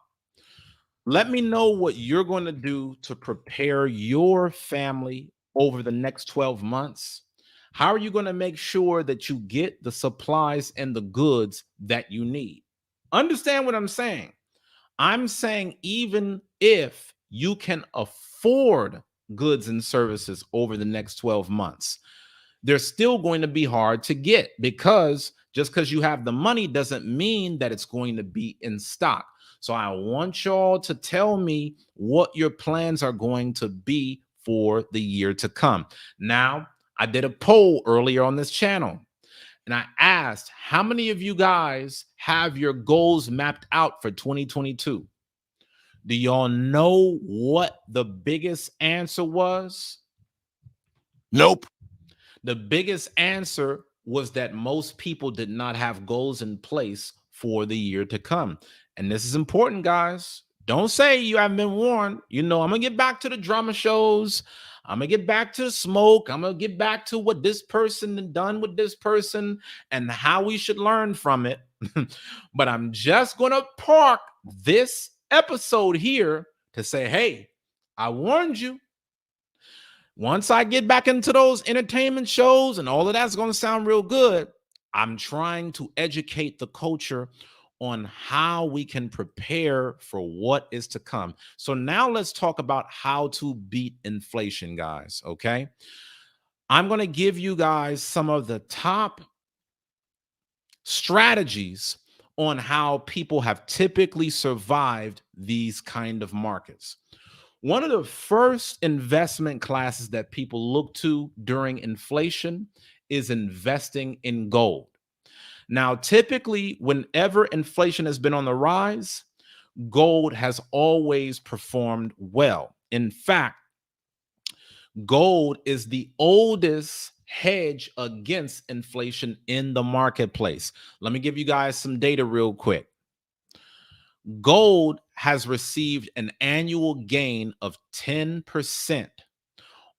Let me know what you're going to do to prepare your family over the next 12 months. How are you going to make sure that you get the supplies and the goods that you need? Understand what I'm saying? I'm saying even if you can afford goods and services over the next 12 months, they're still going to be hard to get, because just because you have the money doesn't mean that it's going to be in stock. So I want y'all to tell me what your plans are going to be for the year to come. Now, I did a poll earlier on this channel, and I asked, how many of you guys have your goals mapped out for 2022? Do y'all know what the biggest answer was? Nope. The biggest answer was that most people did not have goals in place for the year to come. And this is important, guys. Don't say you haven't been warned. You know, I'm going to get back to the drama shows. I'm going to get back to the smoke. I'm going to get back to what this person done with this person and how we should learn from it. But I'm just going to park this episode here to say, hey, I warned you. Once I get back into those entertainment shows and all of that's going to sound real good, I'm trying to educate the culture on how we can prepare for what is to come. So now let's talk about how to beat inflation, guys. Okay. I'm going to give you guys some of the top strategies on how people have typically survived these kind of markets. One of the first investment classes that people look to during inflation is investing in gold. Now, typically, whenever inflation has been on the rise, gold has always performed well. In fact, Gold is the oldest hedge against inflation in the marketplace. Let me give you guys some data real quick. Gold has received an annual gain of 10%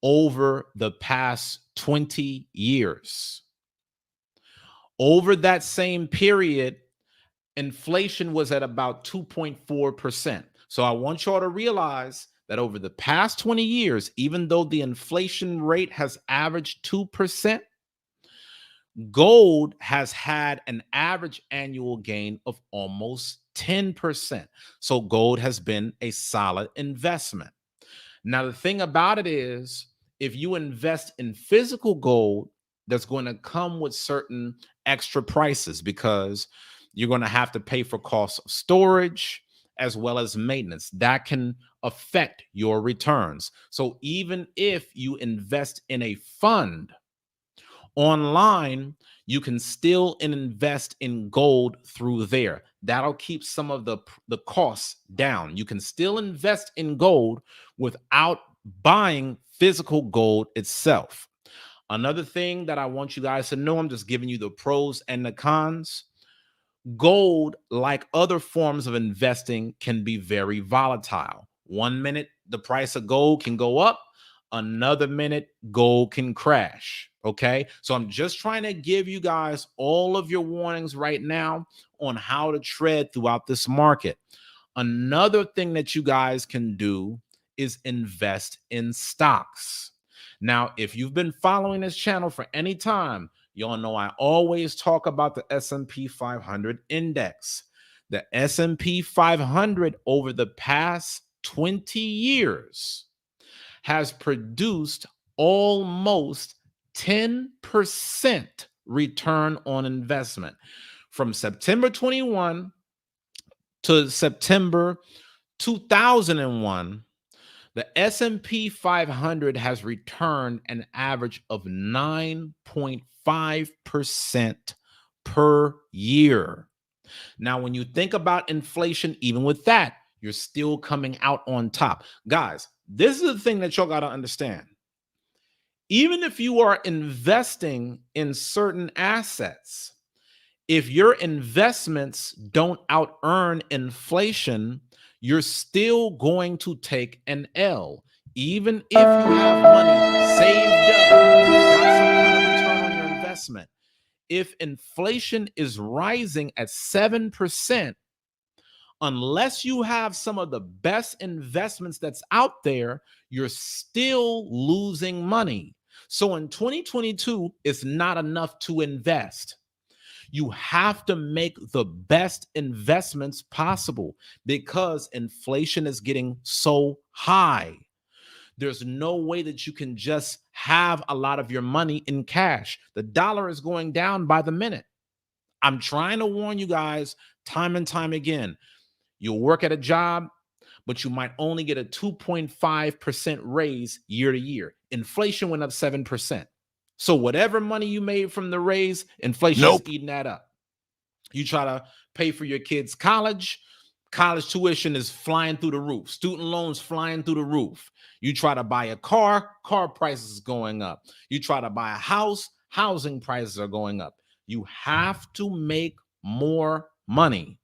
over the past 20 years. Over that same period, inflation was at about 2.4%. So I want y'all to realize that over the past 20 years, even though the inflation rate has averaged 2%, gold has had an average annual gain of almost 10%. So gold has been a solid investment. Now, the thing about it is, if you invest in physical gold, that's going to come with certain extra prices because you're going to have to pay for costs of storage as well as maintenance. That can affect your returns. So even if you invest in a fund online, you can still invest in gold through there. That'll keep some of the costs down. You can still invest in gold without buying physical gold itself. Another thing that I want you guys to know, I'm just giving you the pros and the cons. Gold, like other forms of investing, can be very volatile. 1 minute, the price of gold can go up. Another minute, gold can crash. Okay. So I'm just trying to give you guys all of your warnings right now on how to tread throughout this market. Another thing that you guys can do is invest in stocks. Now, if you've been following this channel for any time, y'all know I always talk about the S&P 500 index. The S&P 500 over the past 20 years has produced almost 10% return on investment. From September 21 to September 2001, the S&P 500 has returned an average of 9.5% per year. Now, when you think about inflation, even with that, you're still coming out on top. Guys, this is the thing that y'all got to understand. Even if you are investing in certain assets, if your investments don't out earn inflation, you're still going to take an L. Even if you have money saved up and you got some kind of return on your investment, if inflation is rising at 7%, unless you have some of the best investments that's out there, you're still losing money. So in 2022, it's not enough to invest. You have to make the best investments possible because inflation is getting so high. There's no way that you can just have a lot of your money in cash. The dollar is going down by the minute. I'm trying to warn you guys time and time again. You'll work at a job, but you might only get a 2.5% raise year to year. Inflation went up 7%. So whatever money you made from the raise, inflation is eating that up. You try to pay for your kids' college tuition is flying through the roof. Student loans flying through the roof. You try to buy a car prices going up. You try to buy a house, housing prices are going up. You have to make more money.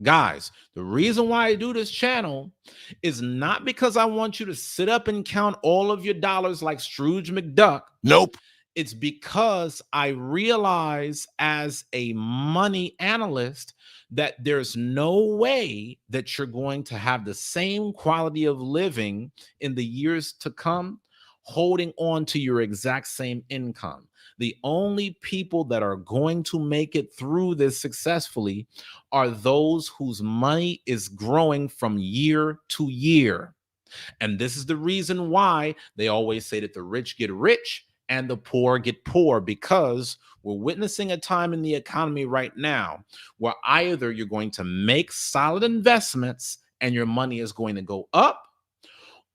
Guys, the reason why I do this channel is not because I want you to sit up and count all of your dollars like Scrooge McDuck. Nope. It's because I realize as a money analyst that there's no way that you're going to have the same quality of living in the years to come holding on to your exact same income. The only people that are going to make it through this successfully are those whose money is growing from year to year. And this is the reason why they always say that the rich get rich and the poor get poor, because we're witnessing a time in the economy right now where either you're going to make solid investments and your money is going to go up,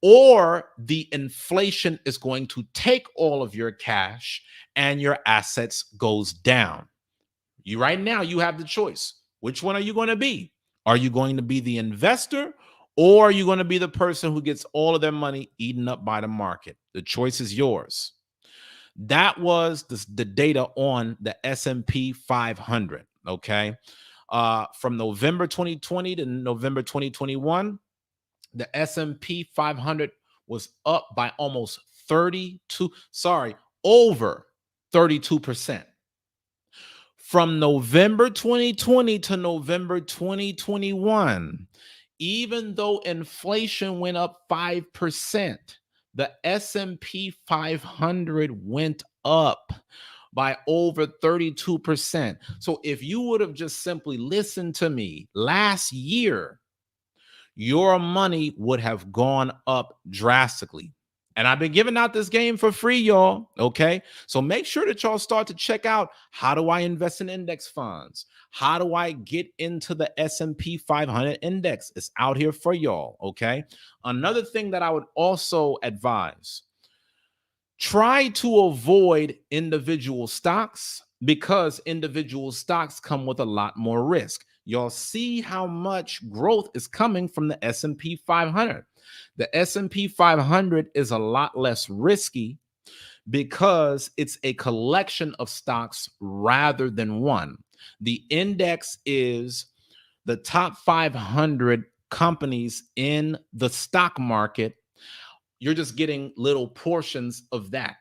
or the inflation is going to take all of your cash and your assets goes down. Right now, you have the choice. Which one are you going to be? Are you going to be the investor, Or are you going to be the person who gets all of their money eaten up by the market? The choice is yours. That was the data on the S&P 500, okay? From November 2020 to November 2021, the S&P 500 was up by almost over 32%. From November 2020 to November 2021, even though inflation went up 5%, the S&P 500 went up by over 32%. So if you would have just simply listened to me last year, your money would have gone up drastically. And I've been giving out this game for free, y'all. Okay. So make sure that y'all start to check out, how do I invest in index funds? How do I get into the S&P 500 index? It's out here for y'all. Okay. Another thing that I would also advise, try to avoid individual stocks, because individual stocks come with a lot more risk. Y'all see how much growth is coming from the S&P 500. The S&P 500 is a lot less risky because it's a collection of stocks rather than one. The index is the top 500 companies in the stock market. You're just getting little portions of that.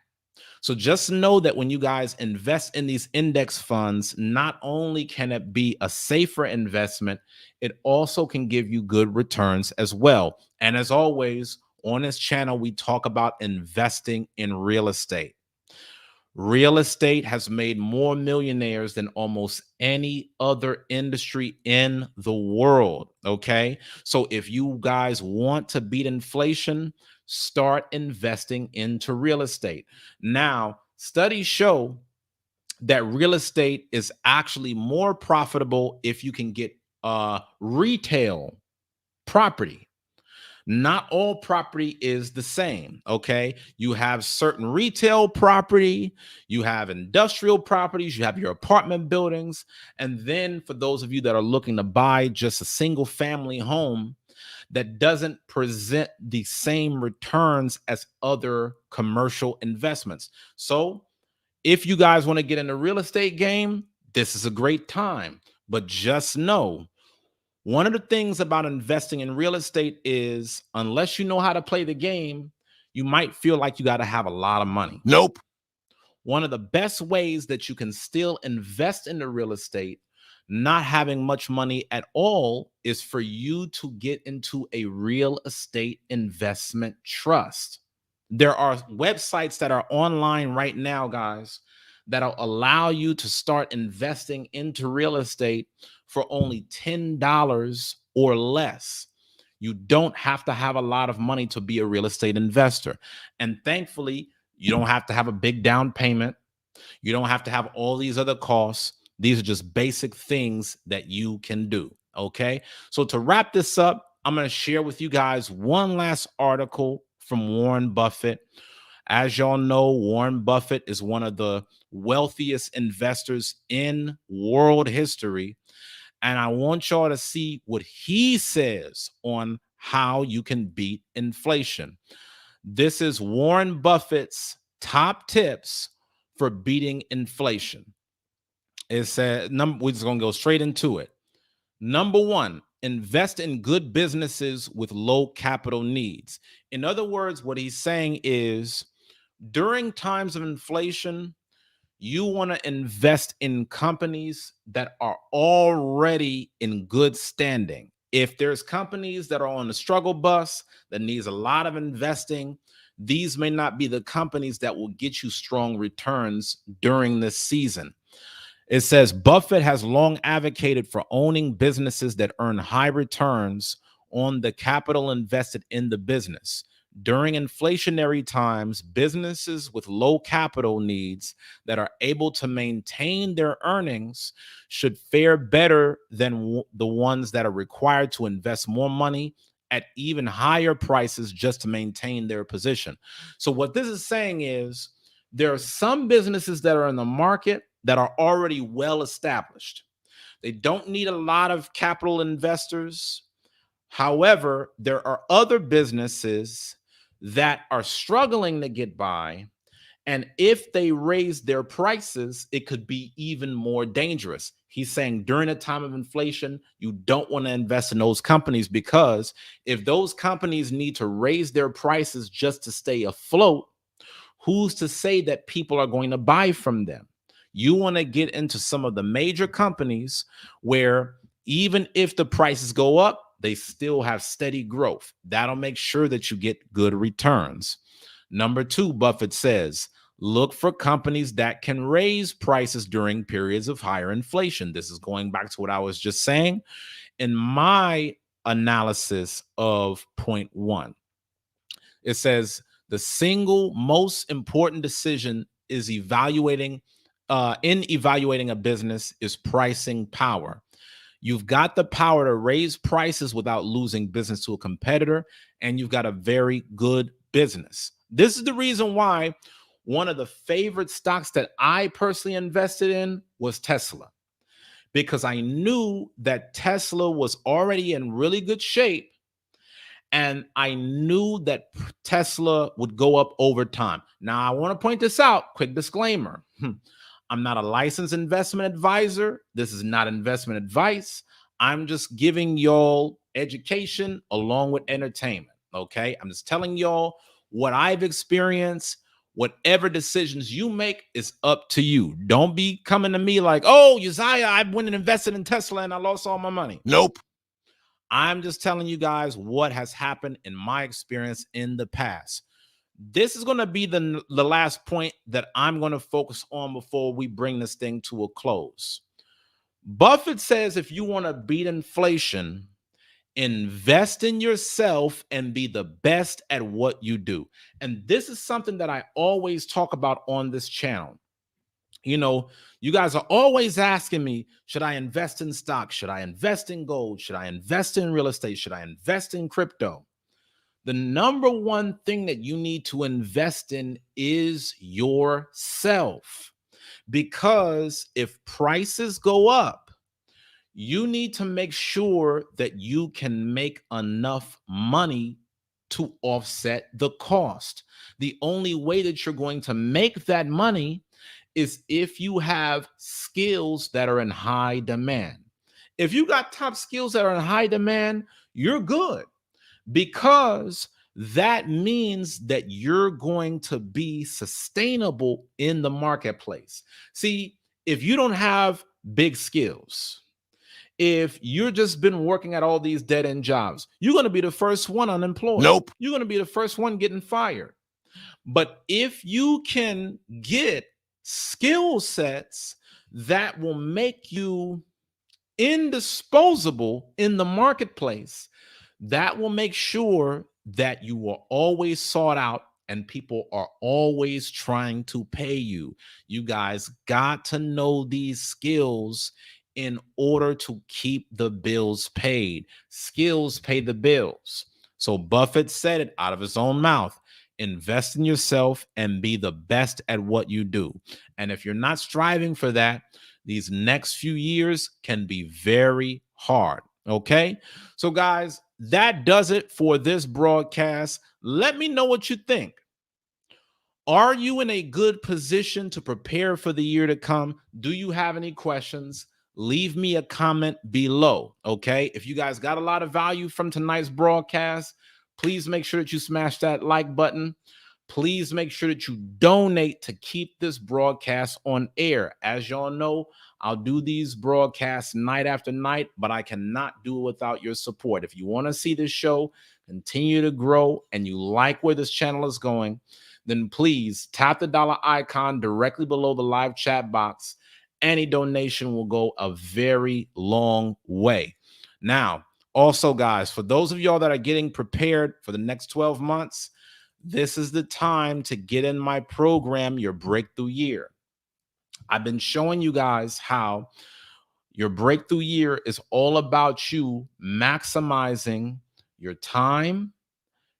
So just know that when you guys invest in these index funds, not only can it be a safer investment, it also can give you good returns as well. And as always, on this channel, we talk about investing in real estate. Real estate has made more millionaires than almost any other industry in the world. Okay. So if you guys want to beat inflation, start investing into real estate. Now, studies show that real estate is actually more profitable if you can get retail property. Not all property is the same, okay? You have certain retail property, you have industrial properties, you have your apartment buildings, and then for those of you that are looking to buy just a single family home that doesn't present the same returns as other commercial investments. So, if you guys want to get in the real estate game, this is a great time, but just know, one of the things about investing in real estate is, unless you know how to play the game, you might feel like you got to have a lot of money. Nope. One of the best ways that you can still invest in the real estate, not having much money at all, is for you to get into a real estate investment trust. There are websites that are online right now, guys, that'll allow you to start investing into real estate for only $10 or less. You don't have to have a lot of money to be a real estate investor. And thankfully, you don't have to have a big down payment. You don't have to have all these other costs. These are just basic things that you can do. Okay. So to wrap this up, I'm going to share with you guys one last article from Warren Buffett. As y'all know, Warren Buffett is one of the wealthiest investors in world history. And I want y'all to see what he says on how you can beat inflation. This is Warren Buffett's top tips for beating inflation. It said, we're just going to go straight into it. Number one, invest in good businesses with low capital needs. In other words, what he's saying is, during times of inflation, you want to invest in companies that are already in good standing. If there's companies that are on the struggle bus that needs a lot of investing, these may not be the companies that will get you strong returns during this season. It says Buffett has long advocated for owning businesses that earn high returns on the capital invested in the business. During inflationary times, businesses with low capital needs that are able to maintain their earnings should fare better than the ones that are required to invest more money at even higher prices just to maintain their position. So what this is saying is, there are some businesses that are in the market that are already well established. They don't need a lot of capital investors. However, there are other businesses that are struggling to get by. And if they raise their prices, it could be even more dangerous. He's saying during a time of inflation, you don't want to invest in those companies, because if those companies need to raise their prices just to stay afloat, who's to say that people are going to buy from them? You want to get into some of the major companies where even if the prices go up, they still have steady growth. That'll make sure that you get good returns. Number two, Buffett says, look for companies that can raise prices during periods of higher inflation. This is going back to what I was just saying in my analysis of point one. It says the single most important decision is evaluating a business is pricing power. You've got the power to raise prices without losing business to a competitor, and you've got a very good business. This is the reason why one of the favorite stocks that I personally invested in was Tesla, because I knew that Tesla was already in really good shape, and I knew that Tesla would go up over time. Now, I want to point this out, quick disclaimer. I'm not a licensed investment advisor. This is not investment advice. I'm just giving y'all education along with entertainment, okay? I'm just telling y'all what I've experienced. Whatever decisions you make is up to you. Don't be coming to me like, oh, Uzziah, I went and invested in Tesla and I lost all my money. Nope. I'm just telling you guys what has happened in my experience in the past. This is going to be the last point that I'm going to focus on before we bring this thing to a close. Buffett says if you want to beat inflation, invest in yourself and be the best at what you do. And this is something that I always talk about on this channel. You know, you guys are always asking me, should I invest in stocks? Should I invest in gold? Should I invest in real estate? Should I invest in crypto? The number one thing that you need to invest in is yourself. Because if prices go up, you need to make sure that you can make enough money to offset the cost. The only way that you're going to make that money is if you have skills that are in high demand. If you got top skills that are in high demand, you're good, because that means that you're going to be sustainable in the marketplace. See, if you don't have big skills, if you're just been working at all these dead-end jobs, you're going to be the first one unemployed. Nope. You're going to be the first one getting fired. But if you can get skill sets that will make you indisposable in the marketplace, that will make sure that you are always sought out and people are always trying to pay you. You guys got to know these skills in order to keep the bills paid. Skills pay the bills. So Buffett said it out of his own mouth. Invest in yourself and be the best at what you do. And if you're not striving for that, these next few years can be very hard. Okay. So, guys, that does it for this broadcast. Let me know what you think. Are you in a good position to prepare for the year to come? Do you have any questions? Leave me a comment below. Okay. If you guys got a lot of value from tonight's broadcast, please make sure that you smash that like button. Please make sure that you donate to keep this broadcast on air. As y'all know, I'll do these broadcasts night after night, but I cannot do it without your support. If you want to see this show continue to grow and you like where this channel is going, then please tap the dollar icon directly below the live chat box. Any donation will go a very long way. Now, also, guys, for those of y'all that are getting prepared for the next 12 months, this is the time to get in my program, Your Breakthrough Year. I've been showing you guys how your breakthrough year is all about you maximizing your time,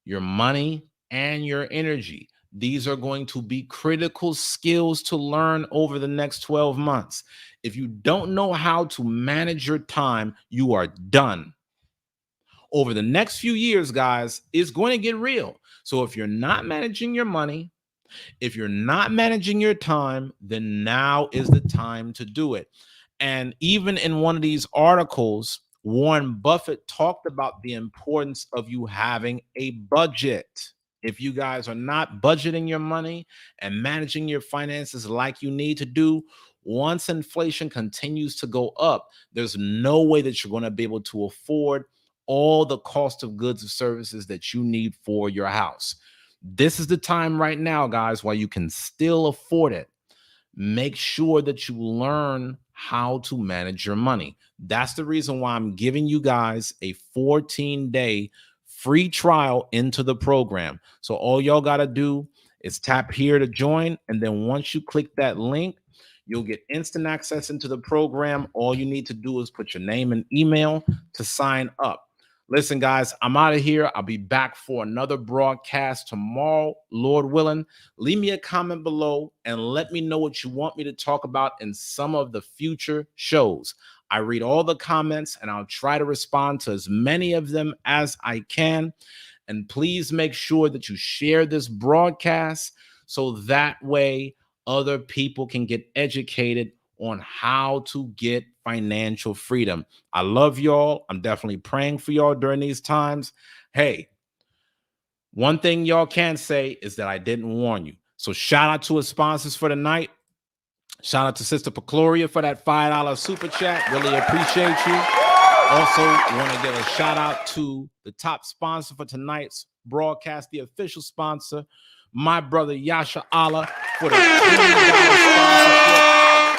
your money, and your energy. These are going to be critical skills to learn over the next 12 months. If you don't know how to manage your time, you are done. over the next few years, guys, it's going to get real. So if you're not managing your money, if you're not managing your time, then now is the time to do it. And even in one of these articles, Warren Buffett talked about the importance of you having a budget. If you guys are not budgeting your money and managing your finances like you need to do, once inflation continues to go up, there's no way that you're going to be able to afford all the cost of goods and services that you need for your house. This is the time right now, guys, while you can still afford it. Make sure that you learn how to manage your money. That's the reason why I'm giving you guys a 14-day free trial into the program. So all y'all got to do is tap here to join. And then once you click that link, you'll get instant access into the program. All you need to do is put your name and email to sign up. Listen, guys, I'm out of here. I'll be back for another broadcast tomorrow, Lord willing. Leave me a comment below and let me know what you want me to talk about in some of the future shows. I read all the comments and I'll try to respond to as many of them as I can. And please make sure that you share this broadcast so that way other people can get educated on how to get financial freedom. I love y'all. I'm definitely praying for y'all during these times. Hey, one thing y'all can say is that I didn't warn you. So shout out to our sponsors for tonight. Shout out to Sister Pecloria for that $5 super chat. Really appreciate you. Also, want to give a shout out to the top sponsor for tonight's broadcast, the official sponsor, my brother Yasha Allah, for the $20 sponsorship.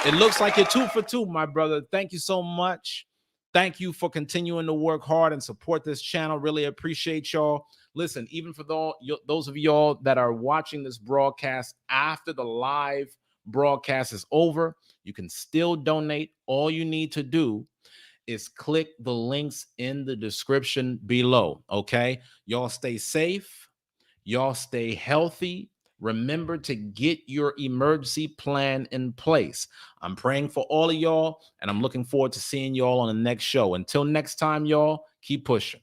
It looks like you're 2 for 2, my brother. Thank you so much. Thank you for continuing to work hard and support this channel. Really appreciate y'all. Listen, even for those of y'all that are watching this broadcast after the live broadcast is over, you can still donate. All you need to do is click the links in the description below. Okay, y'all stay safe. Y'all stay healthy. Remember to get your emergency plan in place. I'm praying for all of y'all, and I'm looking forward to seeing y'all on the next show. Until next time, y'all, keep pushing.